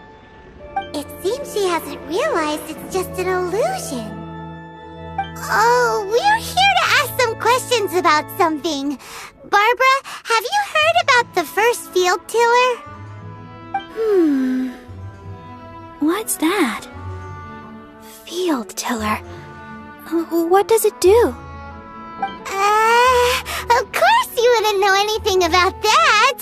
It seems she hasn't realized it's just an illusion. Oh, we're here to ask some questions about something. Barbara, have you heard about the first field tiller? What's that? Field tiller. What does it do? Of course you wouldn't know anything about that.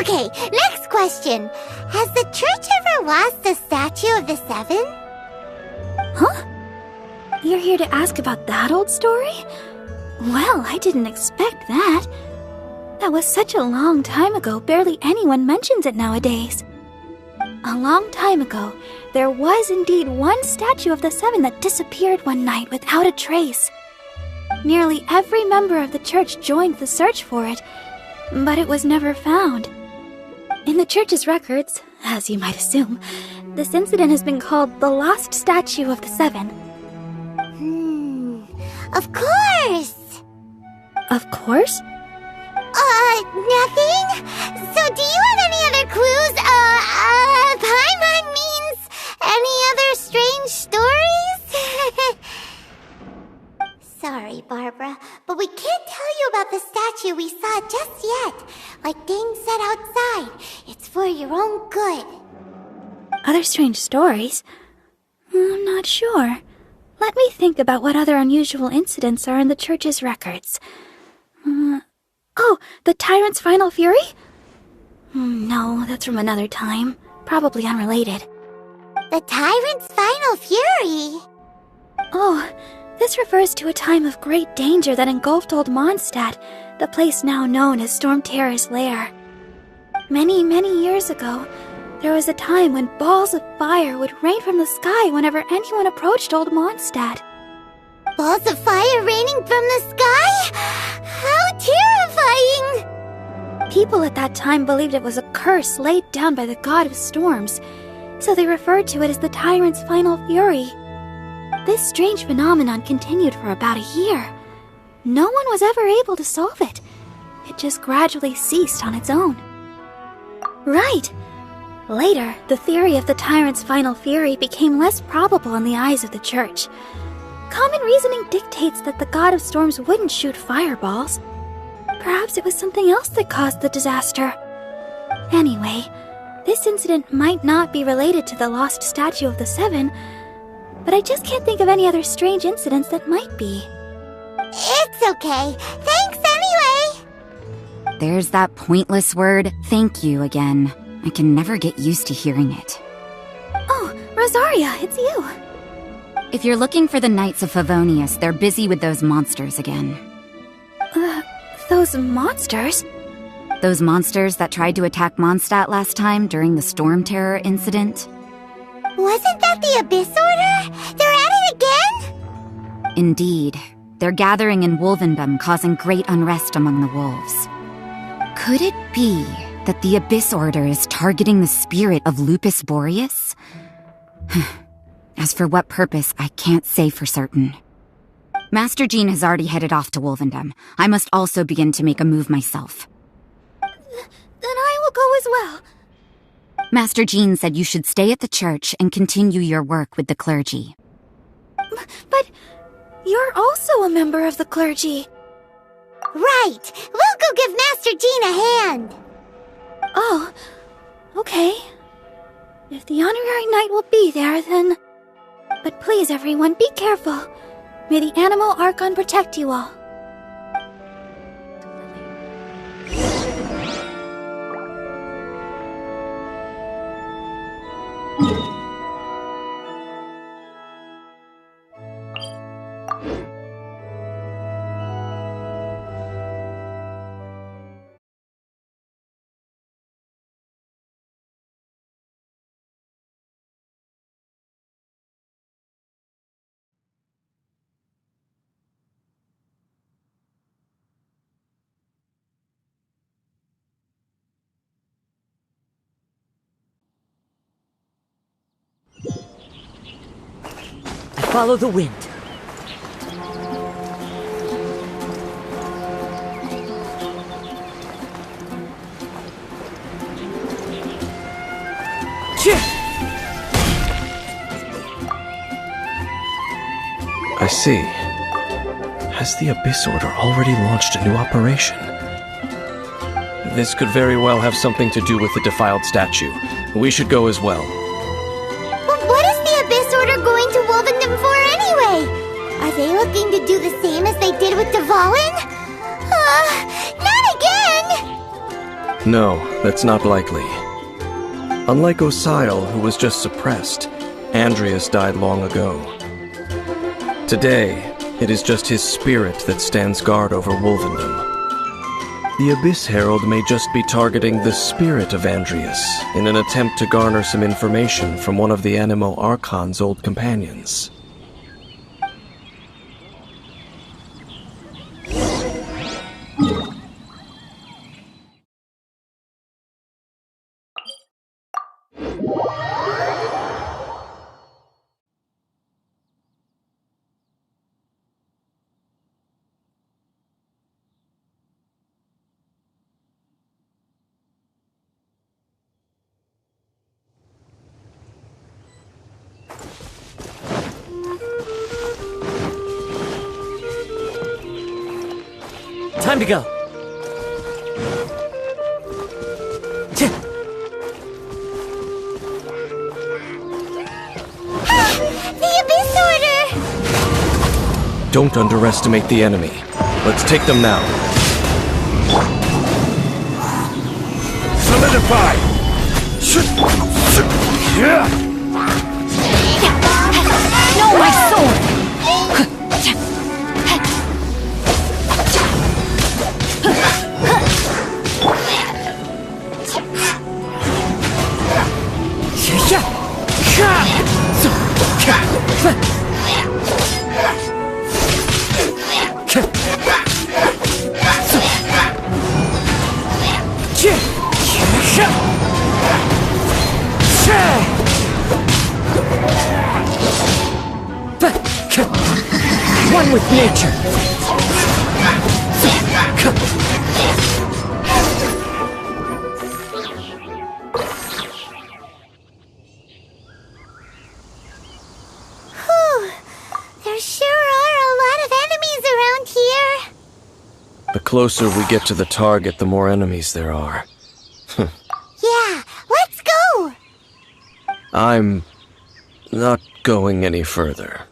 Okay, next question. Has the church ever lost the statue of the Seven? Huh? You're here to ask about that old story? Well, I didn't expect that. That was such a long time ago, barely anyone mentions it nowadays. A long time ago, there was indeed one statue of the Seven that disappeared one night without a trace. Nearly every member of the church joined the search for it, but it was never found. In the church's records, as you might assume, this incident has been called the Lost Statue of the Seven. Of course! Of course? Nothing? So do you have any other clues? Paimon means any other strange stories? Sorry, Barbara, but we can't tell you about the statue we saw just yet. Like Dane said outside, it's for your own good. Other strange stories? I'm not sure. Let me think about what other unusual incidents are in the church's records. Oh, the Tyrant's Final Fury? No, that's from another time. Probably unrelated. The Tyrant's Final Fury? Oh, this refers to a time of great danger that engulfed Old Mondstadt, the place now known as Storm Terror's lair. Many, many years ago, there was a time when balls of fire would rain from the sky whenever anyone approached Old Mondstadt. Balls of fire raining from the sky? How terrifying! People at that time believed it was a curse laid down by the god of storms, so they referred to it as the Tyrant's Final Fury. This strange phenomenon continued for about a year. No one was ever able to solve it. It just gradually ceased on its own. Right! Later, the theory of the Tyrant's Final Fury became less probable in the eyes of the church. Common reasoning dictates that the god of storms wouldn't shoot fireballs. Perhaps it was something else that caused the disaster. Anyway, this incident might not be related to the lost statue of the Seven, but I just can't think of any other strange incidents that might be. It's okay. Thanks anyway! There's that pointless word, thank you, again. I can never get used to hearing it. Oh, Rosaria, it's you. If you're looking for the Knights of Favonius, they're busy with those monsters again. Those monsters? Those monsters that tried to attack Mondstadt last time during the Storm Terror incident? Wasn't that the Abyss Order? They're at it again? Indeed. They're gathering in Wolvendom, causing great unrest among the wolves. Could it be that the Abyss Order is targeting the spirit of Lupus Boreas? As for what purpose, I can't say for certain. Master Jean has already headed off to Wolvendom. I must also begin to make a move myself. Then I will go as well. Master Jean said you should stay at the church and continue your work with the clergy. But you're also a member of the clergy. Right! We'll go give Master Jean a hand! Oh, okay. If the honorary knight will be there, then... But please, everyone, be careful. May the Animal Archon protect you all. Follow the wind. I see. Has the Abyss Order already launched a new operation? This could very well have something to do with the defiled statue. We should go as well. But what is the Abyss Order going to Wolvendom for anyway? Are they looking to do the same as they did with Dvalin? Not again! No, that's not likely. Unlike Osile, who was just suppressed, Andreas died long ago. Today, it is just his spirit that stands guard over Wolvendom. The Abyss Herald may just be targeting the spirit of Andreas in an attempt to garner some information from one of the Animo Archon's old companions. Time to go. The Abyss Order! Don't underestimate the enemy. Let's take them now. Solidify! No, my sword! One with nature. There sure are a lot of enemies around here. The closer we get to the target, the more enemies there are. Yeah, let's go! I'm not going any further.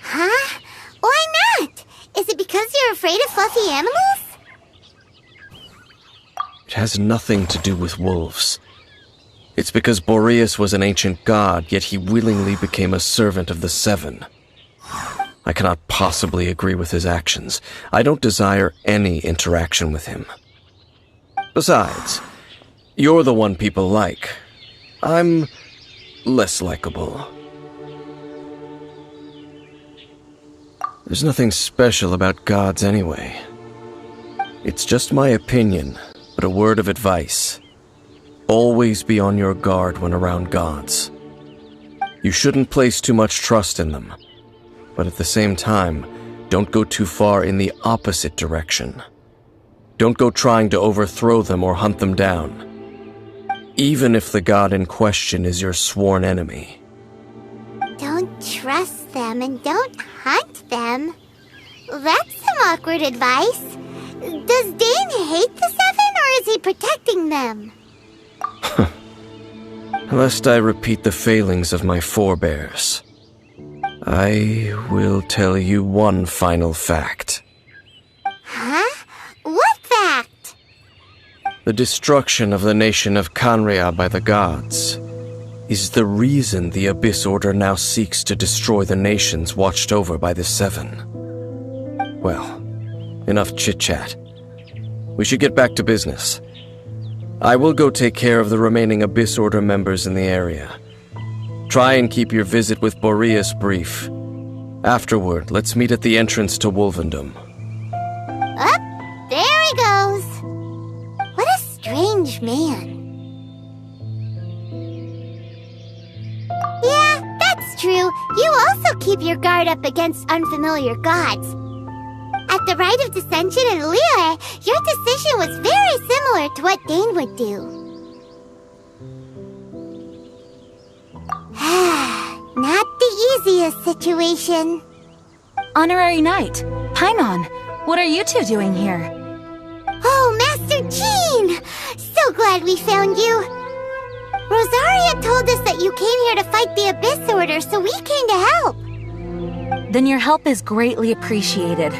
Huh? Why not? Is it because you're afraid of fluffy animals? It has nothing to do with wolves. It's because Boreas was an ancient god, yet he willingly became a servant of the Seven. I cannot possibly agree with his actions. I don't desire any interaction with him. Besides, you're the one people like. I'm less likable. There's nothing special about gods anyway. It's just my opinion, but a word of advice. Always be on your guard when around gods. You shouldn't place too much trust in them, but at the same time, don't go too far in the opposite direction. Don't go trying to overthrow them or hunt them down, even if the god in question is your sworn enemy. Don't trust them and don't hunt them. That's some awkward advice. Does Dane hate the Seven, or is he protecting them? Lest I repeat the failings of my forebears, I will tell you one final fact. Huh? What fact? The destruction of the nation of Canria by the gods is the reason the Abyss Order now seeks to destroy the nations watched over by the Seven. Well, enough chit-chat. We should get back to business. I will go take care of the remaining Abyss Order members in the area. Try and keep your visit with Boreas brief. Afterward, let's meet at the entrance to Wolvendom. Up, there he goes. What a strange man. Yeah, that's true. You also keep your guard up against unfamiliar gods. At the Rite of Dissension in Liyue, your decision was very similar to what Dane would do. Not the easiest situation. Honorary Knight, Paimon, what are you two doing here? Oh, Master Jean! So glad we found you. Rosaria told us that you came here to fight the Abyss Order, so we came to help. Then your help is greatly appreciated.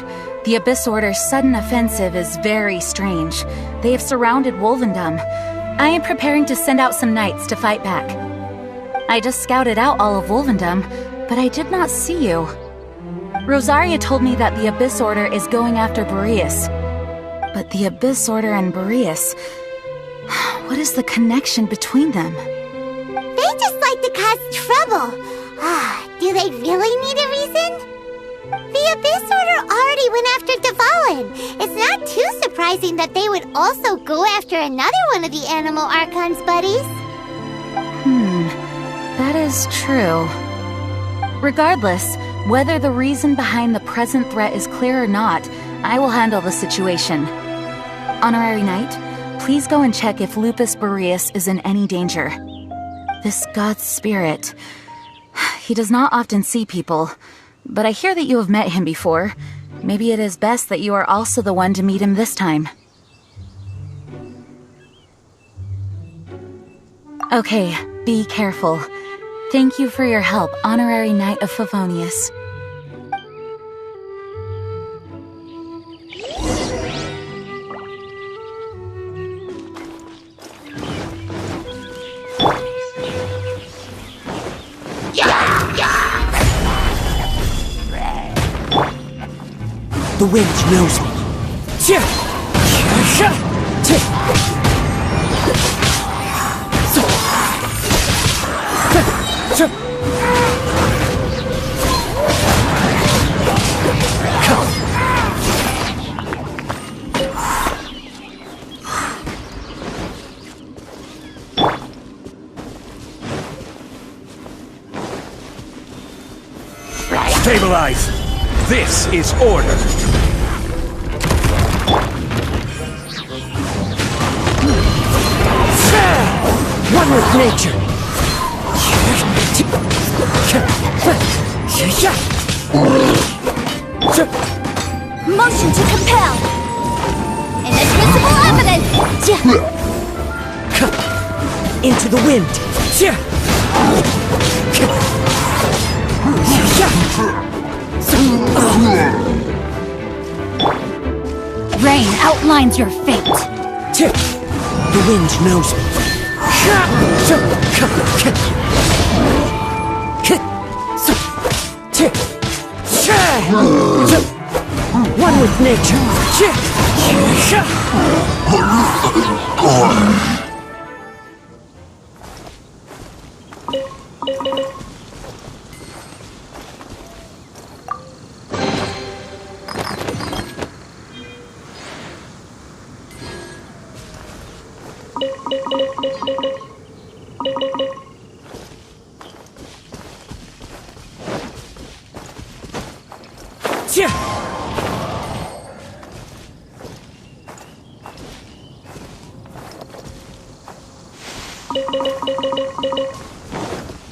The Abyss Order's sudden offensive is very strange. They have surrounded Wolvendom. I am preparing to send out some knights to fight back. I just scouted out all of Wolvendom, but I did not see you. Rosaria told me that the Abyss Order is going after Boreas. But the Abyss Order and Boreas... what is the connection between them? They just like to cause trouble. Do they really need a reason? The Abyss Order already went after Dvalin. It's not too surprising that they would also go after another one of the Animal Archon's buddies. That is true. Regardless, whether the reason behind the present threat is clear or not, I will handle the situation. Honorary Knight, please go and check if Lupus Boreas is in any danger. This god's spirit... he does not often see people, but I hear that you have met him before. Maybe it is best that you are also the one to meet him this time. Okay, be careful. Thank you for your help, Honorary Knight of Favonius. The wind knows me. Stabilize! This is order! One with nature! Motion to compel! Inadmissible evidence! Into the wind! Rain outlines your fate. The wind knows me. One with nature.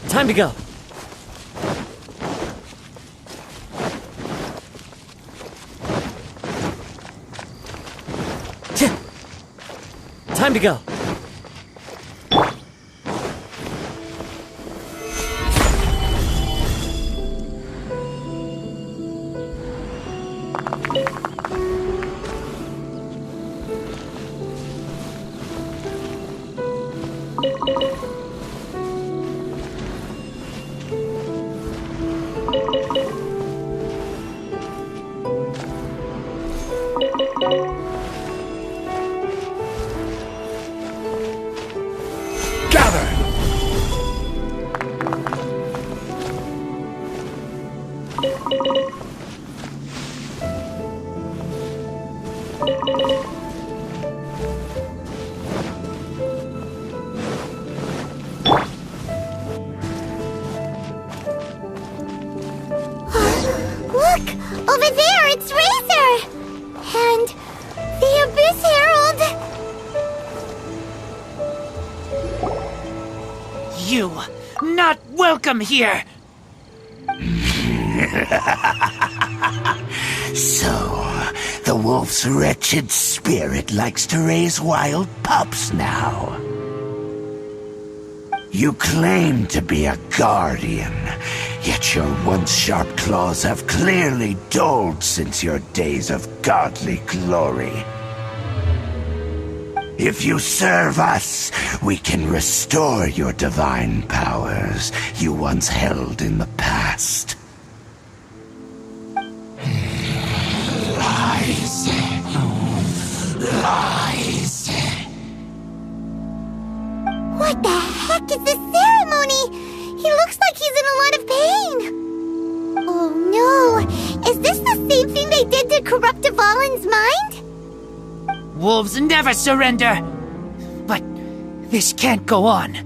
Time to go. Time to go. Over there, it's Razor! And the Abyss Herald! You, not welcome here! So, the wolf's wretched spirit likes to raise wild pups now. You claim to be a guardian, yet your once sharp claws have clearly dulled since your days of godly glory. If you serve us, we can restore your divine powers you once held in the past. Lies. Lies. What the heck is this ceremony? He looks like he's in a lot of pain. Oh no! Is this the same thing they did to corrupt Dvalin's mind? Wolves never surrender! But this can't go on.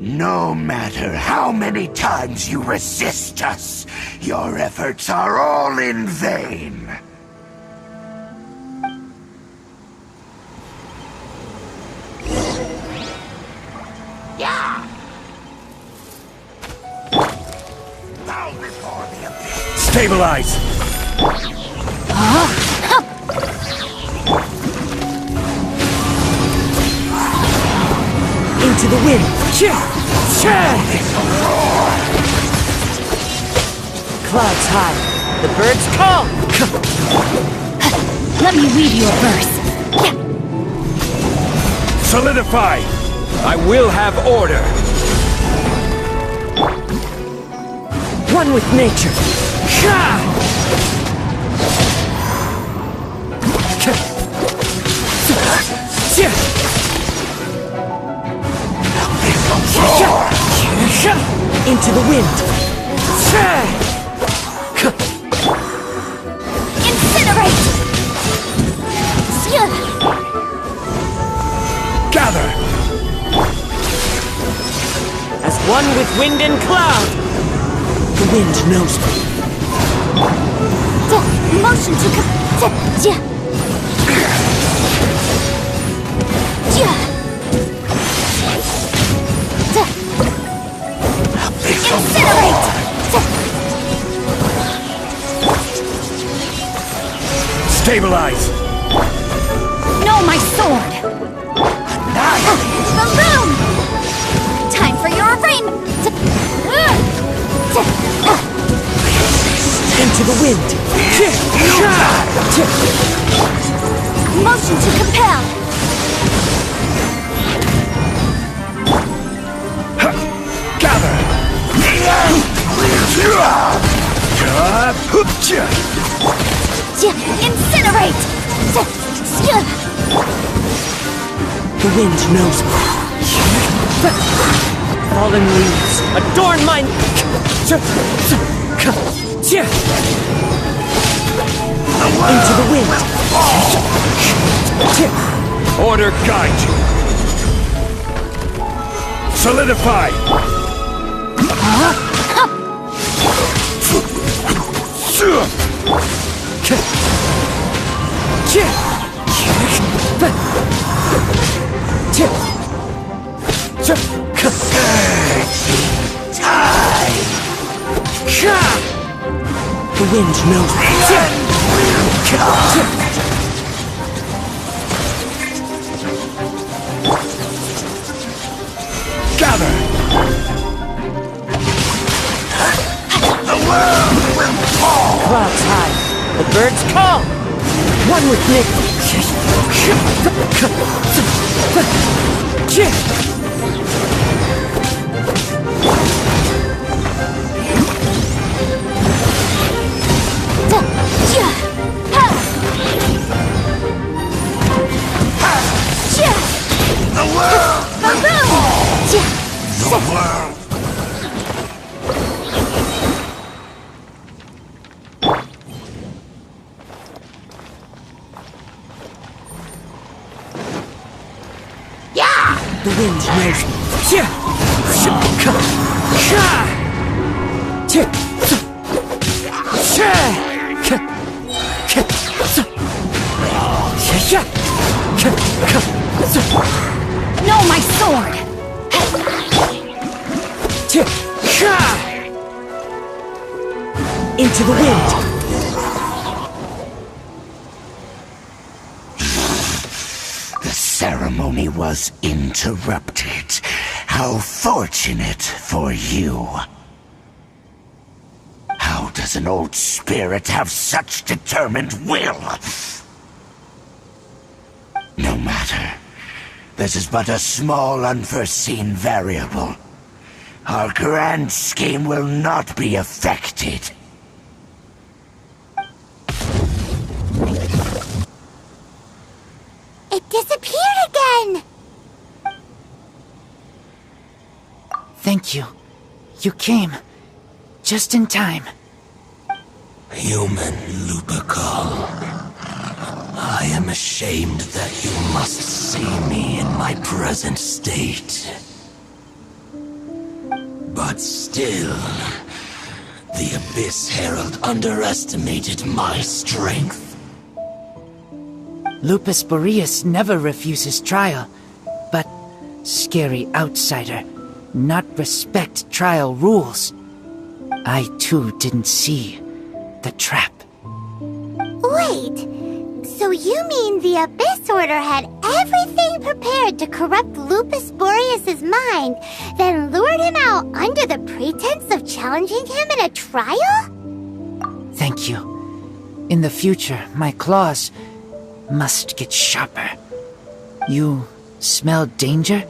No matter how many times you resist us, your efforts are all in vain. Yeah! Bow before the abyss. Stabilize! Into the wind! Clouds high. The birds call! Let me read your verse. Solidify! I will have order! One with nature! Into the wind! Incinerate! Gather! As one with wind and cloud! The wind knows me. Motion to Incinerate! Stabilize! No, my sword! Balloon! Time for your rain! Into the wind! Motion to compel! Gather! Incinerate! The wind knows me. Fallen leaves adorn my... Into the wind. Order guide you. Solidify! The wind knows me. Gather! The world will fall! Clouds high. The birds call. One with Nick. The world will fall! The world. The wind knows me. No, my sword! Into the wind. The ceremony was interrupted. How fortunate for you. How does an old spirit have such determined will? No matter. This is but a small unforeseen variable. Our grand scheme will not be affected. It disappeared again! Thank you. You came. Just in time. Human Lupercal. I am ashamed that you must see me in my present state. But still, the Abyss Herald underestimated my strength. Lupus Boreas never refuses trial, but scary outsider, not respect trial rules. I too didn't see the trap. Wait, so you mean the Abyss Order had everything prepared to corrupt Lupus Boreas' mind, then lured him out under the pretense of challenging him in a trial? Thank you. In the future, my claws must get sharper. You smelled danger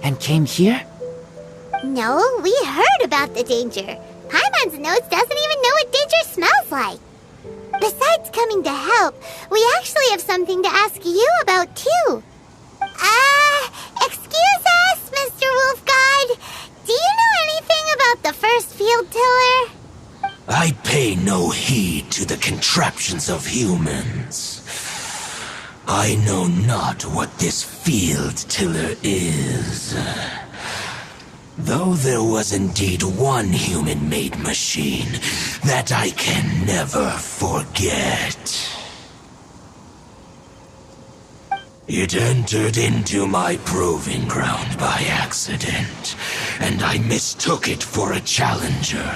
and came here? No, we heard about the danger. Paimon's nose doesn't even know what danger smells like. Besides coming to help, we actually have something to ask you about too. Excuse us, Mr. Wolf God. Do you know anything about the first field tiller? I pay no heed to the contraptions of humans. I know not what this field tiller is. Though there was indeed one human-made machine that I can never forget. It entered into my proving ground by accident, and I mistook it for a challenger.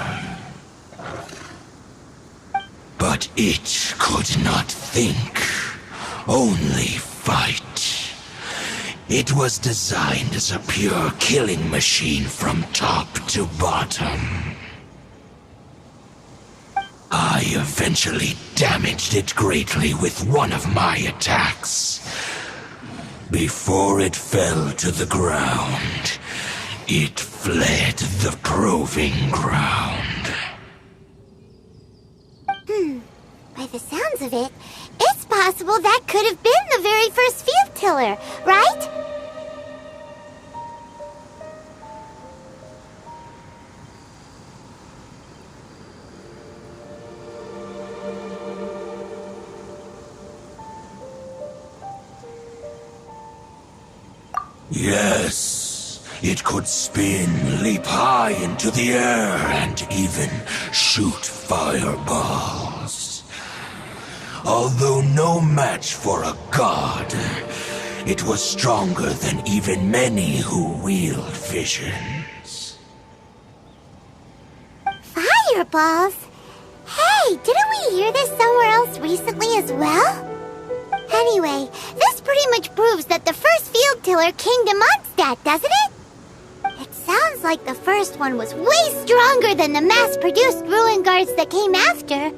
But it could not think, only fight. It was designed as a pure killing machine from top to bottom. I eventually damaged it greatly with one of my attacks. Before it fell to the ground, it fled the proving ground. By the sounds of it, it's possible that could have been the very first field tiller, right? Yes, it could spin, leap high into the air, and even shoot fireballs. Although no match for a god, it was stronger than even many who wield visions. Fireballs? Hey, didn't we hear this somewhere else recently as well? Anyway, this pretty much proves that the first field tiller came to Mondstadt, doesn't it? It sounds like the first one was way stronger than the mass-produced ruin guards that came after.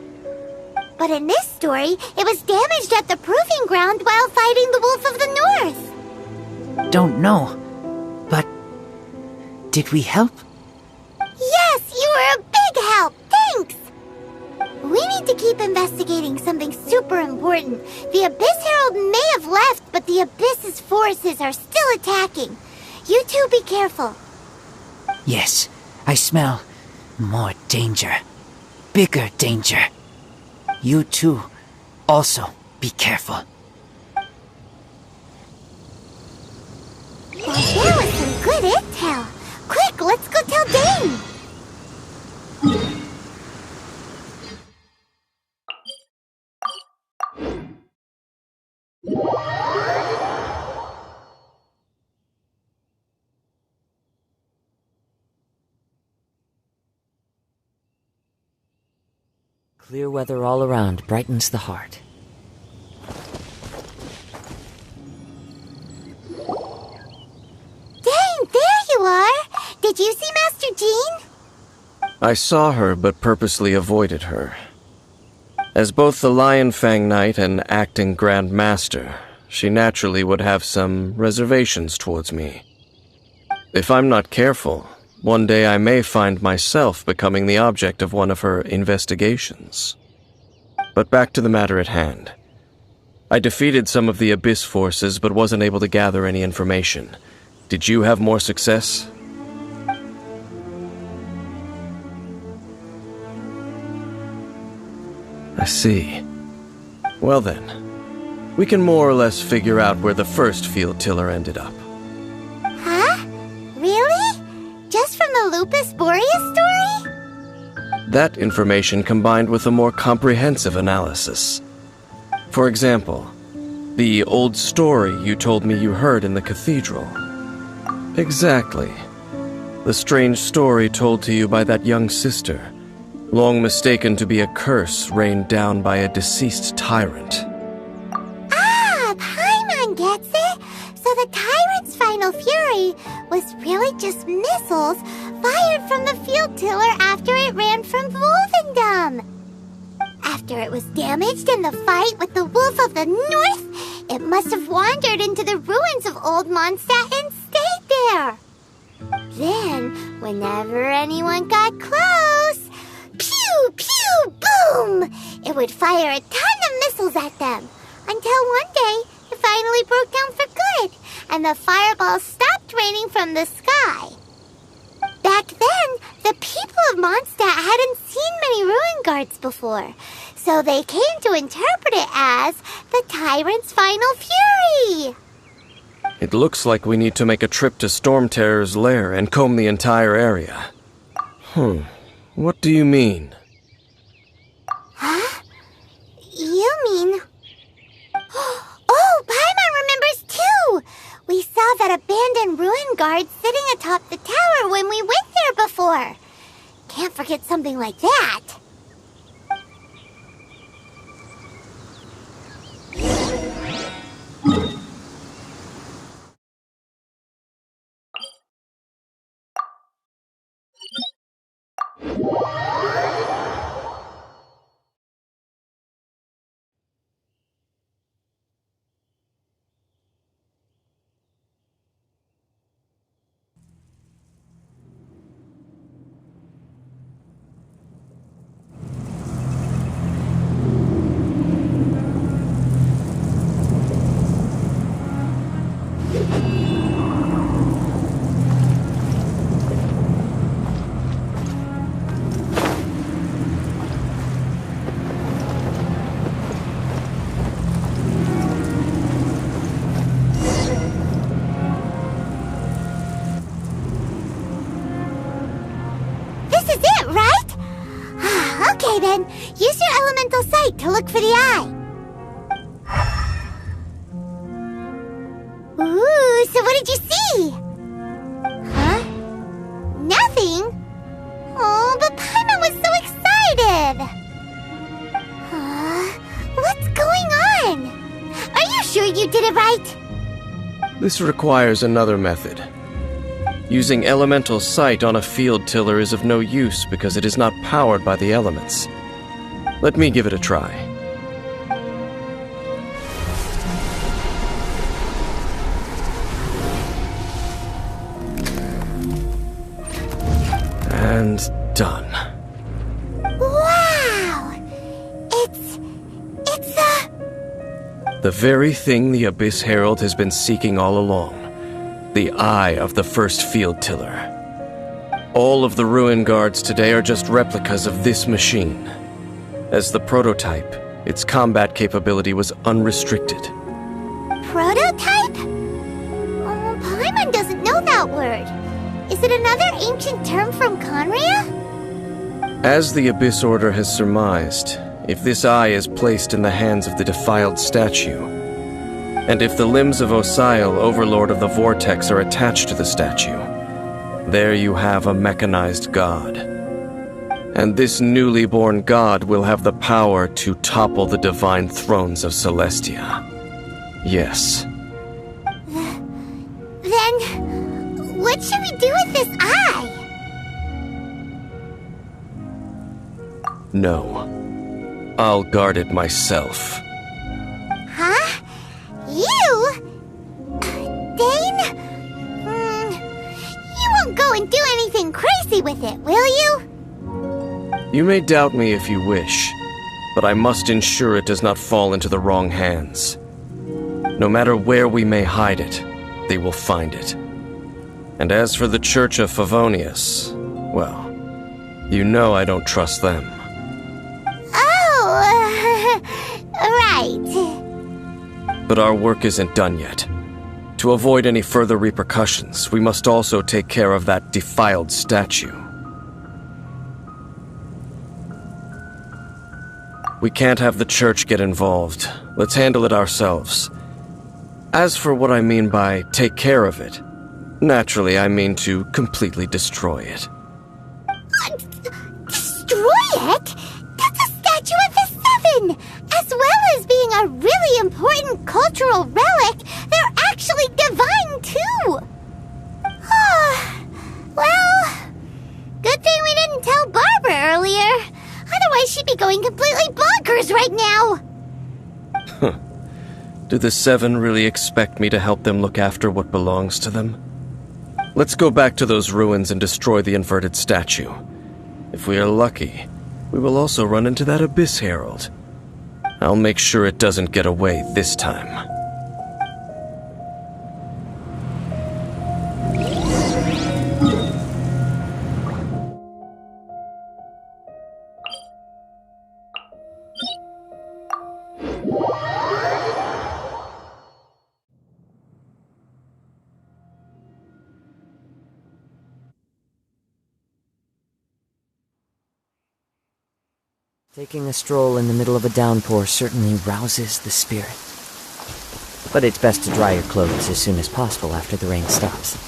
But in this story, it was damaged at the proving ground while fighting the Wolf of the North. Don't know, but did we help? Yes, you were a big help. Thanks. We need to keep investigating something super important. The Abyss Herald may have left, but the Abyss's forces are still attacking. You two be careful. Yes, I smell more danger. Bigger danger. You too, also be careful. Well, that was some good intel. Quick, let's go tell Dane. Clear weather all around brightens the heart. Dane, there you are! Did you see Master Jean? I saw her, but purposely avoided her. As both the Lion Fang Knight and acting Grand Master, she naturally would have some reservations towards me. If I'm not careful, one day I may find myself becoming the object of one of her investigations. But back to the matter at hand. I defeated some of the Abyss forces, but wasn't able to gather any information. Did you have more success? I see. Well then, we can more or less figure out where the first field tiller ended up. Huh? Really? Just from the Lupus Boreas story? That information combined with a more comprehensive analysis. For example, the old story you told me you heard in the cathedral. Exactly. The strange story told to you by that young sister, long mistaken to be a curse rained down by a deceased tyrant. Ah, Paimon gets it! So the tyrant's final fury was really just missiles fired from the field tiller after it ran from Wolvendom. After it was damaged in the fight with the Wolf of the North, it must have wandered into the ruins of Old Mondstadt and stayed there. Then, whenever anyone got close, pew, pew, boom! It would fire a ton of missiles at them, until one day it finally broke down for good, and the fireballs stopped raining from the sky. Back then, the people of Mondstadt hadn't seen many ruin guards before, so they came to interpret it as the tyrant's final fury. It looks like we need to make a trip to Storm Terror's lair and comb the entire area. What do you mean? Huh? You mean... Oh, Paimon remembers too! We saw that abandoned ruin guard sitting atop the tower when we went there before. Can't forget something like that. Okay then, use your elemental sight to look for the eye. Ooh, so what did you see? Huh? Nothing? Oh, but Paimon was so excited! What's going on? Are you sure you did it right? This requires another method. Using elemental sight on a field tiller is of no use because it is not powered by the elements. Let me give it a try. And done. Wow! It's the very thing the Abyss Herald has been seeking all along. The eye of the first field tiller. All of the ruin guards today are just replicas of this machine. As the prototype, its combat capability was unrestricted. Prototype? Oh, Paimon doesn't know that word. Is it another ancient term from Conria? As the Abyss Order has surmised, if this eye is placed in the hands of the defiled statue, and if the limbs of Osial, Overlord of the Vortex, are attached to the statue, there you have a mechanized god. And this newly born god will have the power to topple the divine thrones of Celestia. Yes. Then, what should we do with this eye? No. I'll guard it myself. Huh? You? easy with it, will you? You may doubt me if you wish, but I must ensure it does not fall into the wrong hands. No matter where we may hide it, they will find it. And as for the Church of Favonius, well, you know I don't trust them. Oh, right. But our work isn't done yet. To avoid any further repercussions, we must also take care of that defiled statue. We can't have the church get involved. Let's handle it ourselves. As for what I mean by take care of it, naturally I mean to completely destroy it. Destroy it? That's a statue of the Seven! As well as being a really important cultural relic, they're actually divine too! Well, good thing we didn't tell Barbara earlier. Otherwise she'd be going completely bonkers right now! Do the Seven really expect me to help them look after what belongs to them? Let's go back to those ruins and destroy the inverted statue. If we are lucky, we will also run into that Abyss Herald. I'll make sure it doesn't get away this time. Taking a stroll in the middle of a downpour certainly rouses the spirit. But it's best to dry your clothes as soon as possible after the rain stops.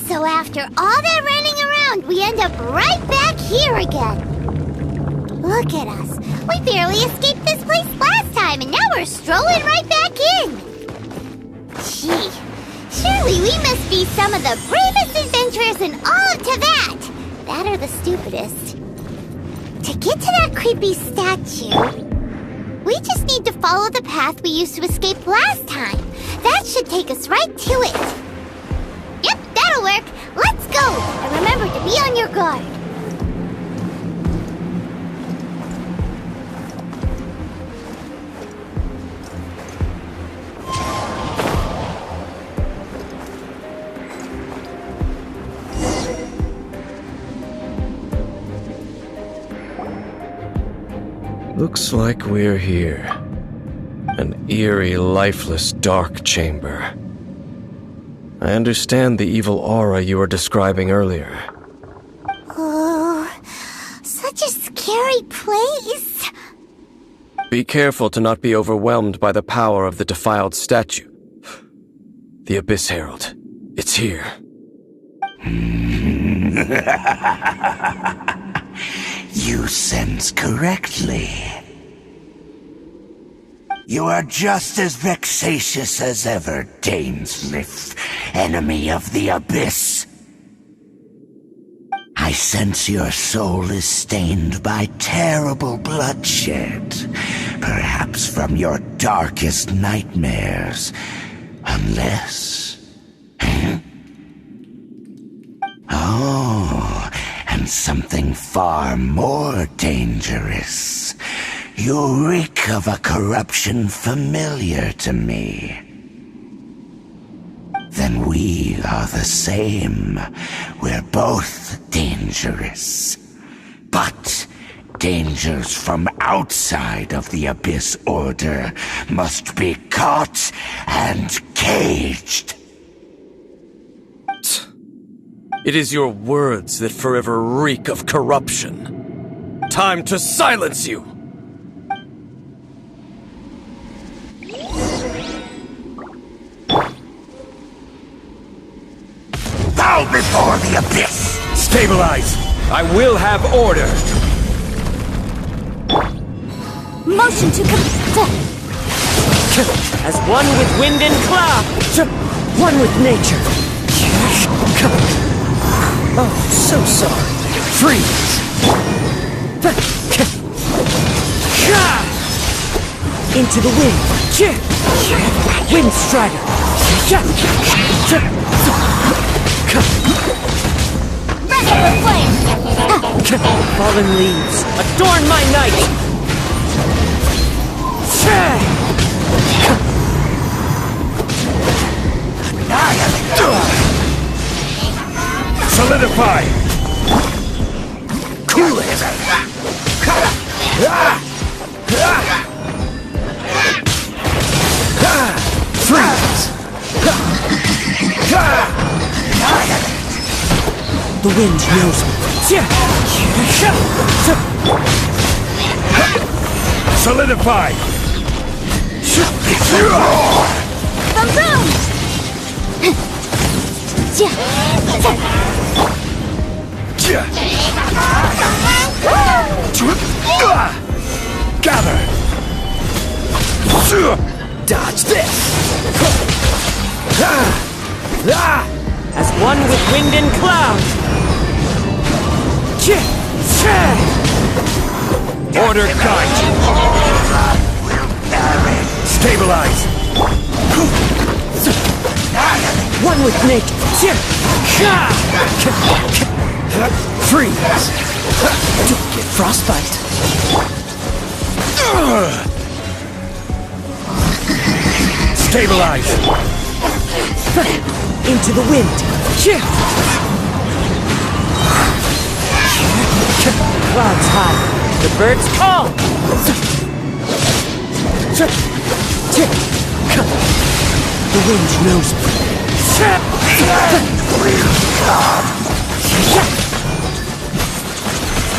So after all that running around, we end up right back here again. Look at us. We barely escaped this place last time, and now we're strolling right back in. Gee, surely we must be some of the bravest adventurers in all of Teyvat. That or the stupidest. To get to that creepy statue, we just need to follow the path we used to escape last time. That should take us right to it. Yep, that'll work. Let's go. And remember to be on your guard. Looks like we're here. An eerie, lifeless, dark chamber. I understand the evil aura you were describing earlier. Oh, such a scary place. Be careful to not be overwhelmed by the power of the defiled statue. The Abyss Herald. It's here. You sense correctly. You are just as vexatious as ever, Dainsmith, enemy of the Abyss. I sense your soul is stained by terrible bloodshed, perhaps from your darkest nightmares, unless... Oh, and something far more dangerous. You reek of a corruption familiar to me. Then we are the same. We're both dangerous. But dangers from outside of the Abyss Order must be caught and caged. It is your words that forever reek of corruption. Time to silence you! Bow before the Abyss! Stabilize! I will have order! Motion to As one with wind and cloud, one with nature. Oh, so sorry. Freeze! Into the wind. Wind Strider. Fallen leaves, adorn my night! Solidify! Cool it! Freeze! The wind knows me. Solidify! boom! Gather! Dodge this! As one with wind and cloud. Order guide you! Stabilize! One with nature. Freeze! Don't get frostbite. Stabilize! Into the wind. Clouds high. The birds call. The wind knows me.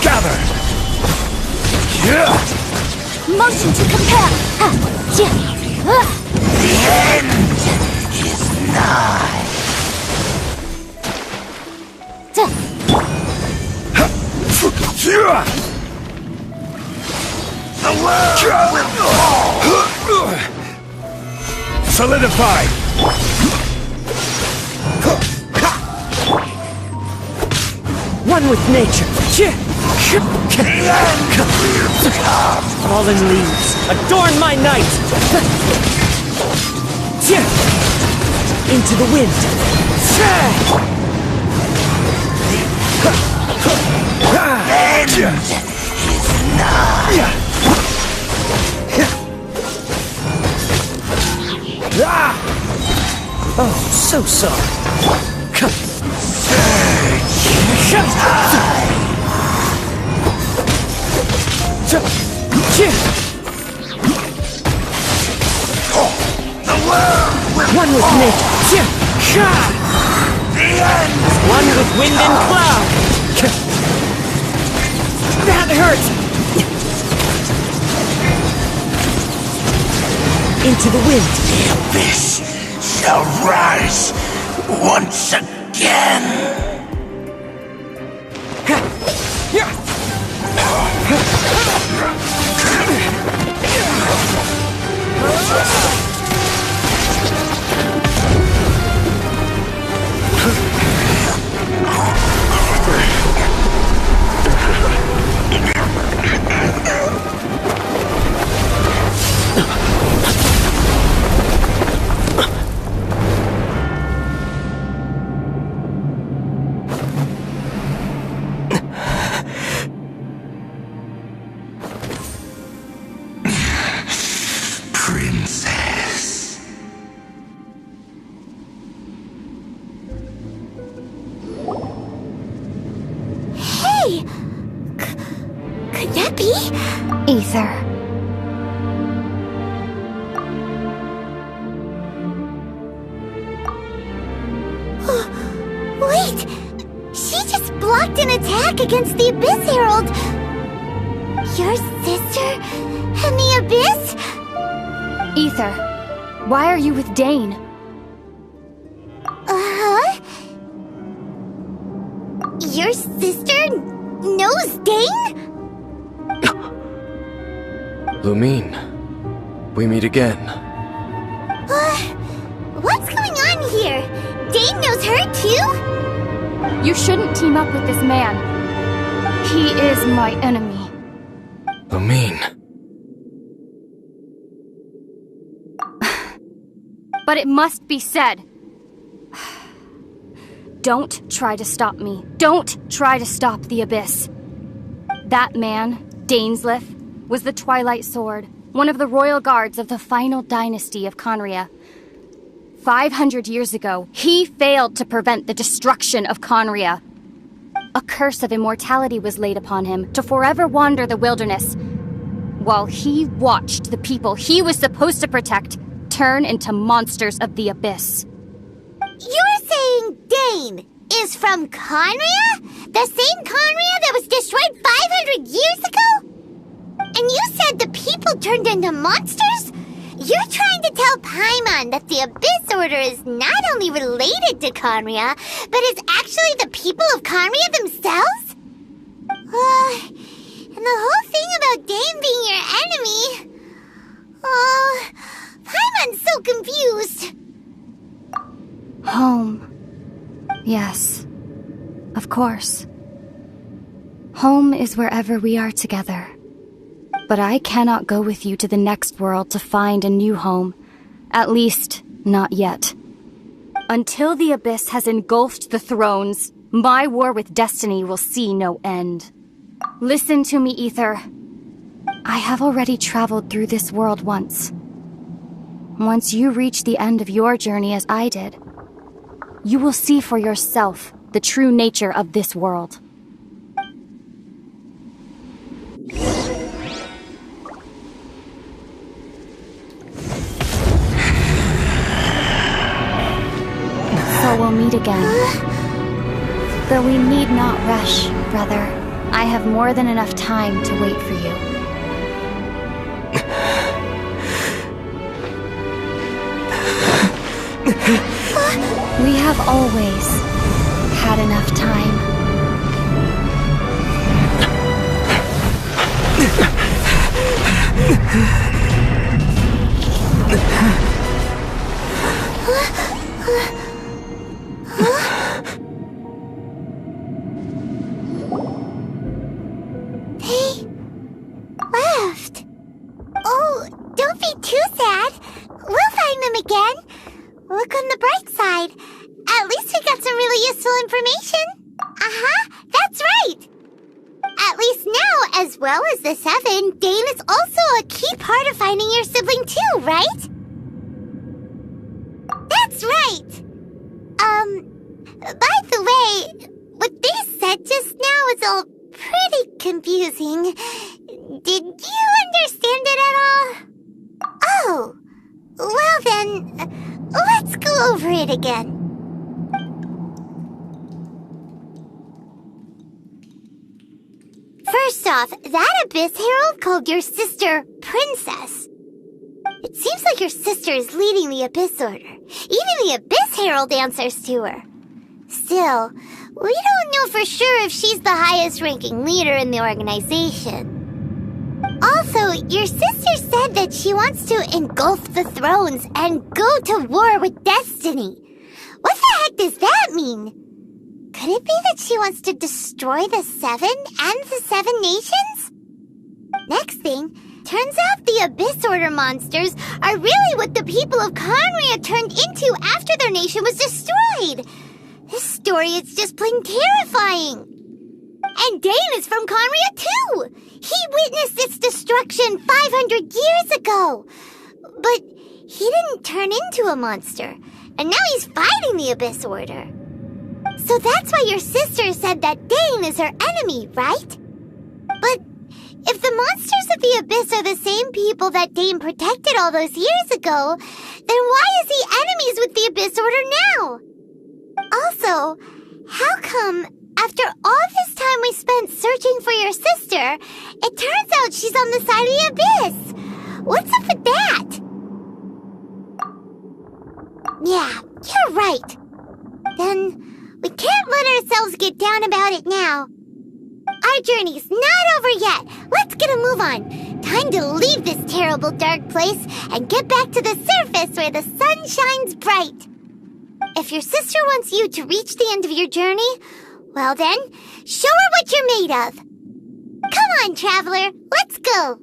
Gather! Motion to compare. The end is nigh. The world will fall! Solidify! One with nature. Fallen leaves, adorn my night. Into the wind. End is nigh. Oh, so sorry. The world will One with nature. the end. One with wind and cloud. That hurt. Into the wind. The abyss shall rise once again. back against the Abyss Herald. Your sister and the Abyss? Ether, why are you with Dane? Your sister knows Dane? Lumine, we meet again. What's going on here? Dane knows her too? You shouldn't team up with this man. He is my enemy. Lumine. But it must be said. Don't try to stop me. Don't try to stop the Abyss. That man, Dainsleif, was the Twilight Sword, one of the royal guards of the final dynasty of Conria. 500 years ago, he failed to prevent the destruction of Conria. A curse of immortality was laid upon him to forever wander the wilderness, while he watched the people he was supposed to protect turn into monsters of the Abyss. You're saying Dane is from Conria? The same Conria that was destroyed 500 years ago? And you said the people turned into monsters? You're trying to tell Paimon that the Abyss Order is not only related to Conria, but is actually the people of Conria themselves? And the whole thing about Dane being your enemy... Paimon's so confused. Home. Yes. Of course. Home is wherever we are together. But I cannot go with you to the next world to find a new home. At least, not yet. Until the Abyss has engulfed the thrones, my war with destiny will see no end. Listen to me, Ether. I have already traveled through this world once. Once you reach the end of your journey as I did, you will see for yourself the true nature of this world. So we'll meet again. Though we need not rush, brother. I have more than enough time to wait for you. We have always had enough time. They left. Oh, don't be too sad. We'll find them again. Look on the bright side. At least we got some really useful information. That's right. At least now, as well as the Seven, Dane is also a key part of finding your sibling too, right? That's right. By the way, what they said just now is all pretty confusing. Did you understand it at all? Oh, well then, let's go over it again. First off, that Abyss Herald called your sister Princess. It seems like your sister is leading the Abyss Order. Even the Abyss Herald answers to her. Still, we don't know for sure if she's the highest-ranking leader in the organization. Also, your sister said that she wants to engulf the thrones and go to war with destiny. What the heck does that mean? Could it be that she wants to destroy the Seven and the Seven Nations? Next thing, turns out the Abyss Order monsters are really what the people of Conria turned into after their nation was destroyed. This story is just plain terrifying. And Dane is from Conria too. He witnessed its destruction 500 years ago. But he didn't turn into a monster. And now he's fighting the Abyss Order. So that's why your sister said that Dane is her enemy, right? But if the monsters of the Abyss are the same people that Dane protected all those years ago, then why is he enemies with the Abyss Order now? Also, how come After all this time we spent searching for your sister, it turns out she's on the side of the abyss. What's up with that? Yeah, you're right. Then we can't let ourselves get down about it now. Our journey's not over yet. Let's get a move on. Time to leave this terrible dark place and get back to the surface where the sun shines bright. If your sister wants you to reach the end of your journey, well then, show her what you're made of. Come on, traveler, let's go.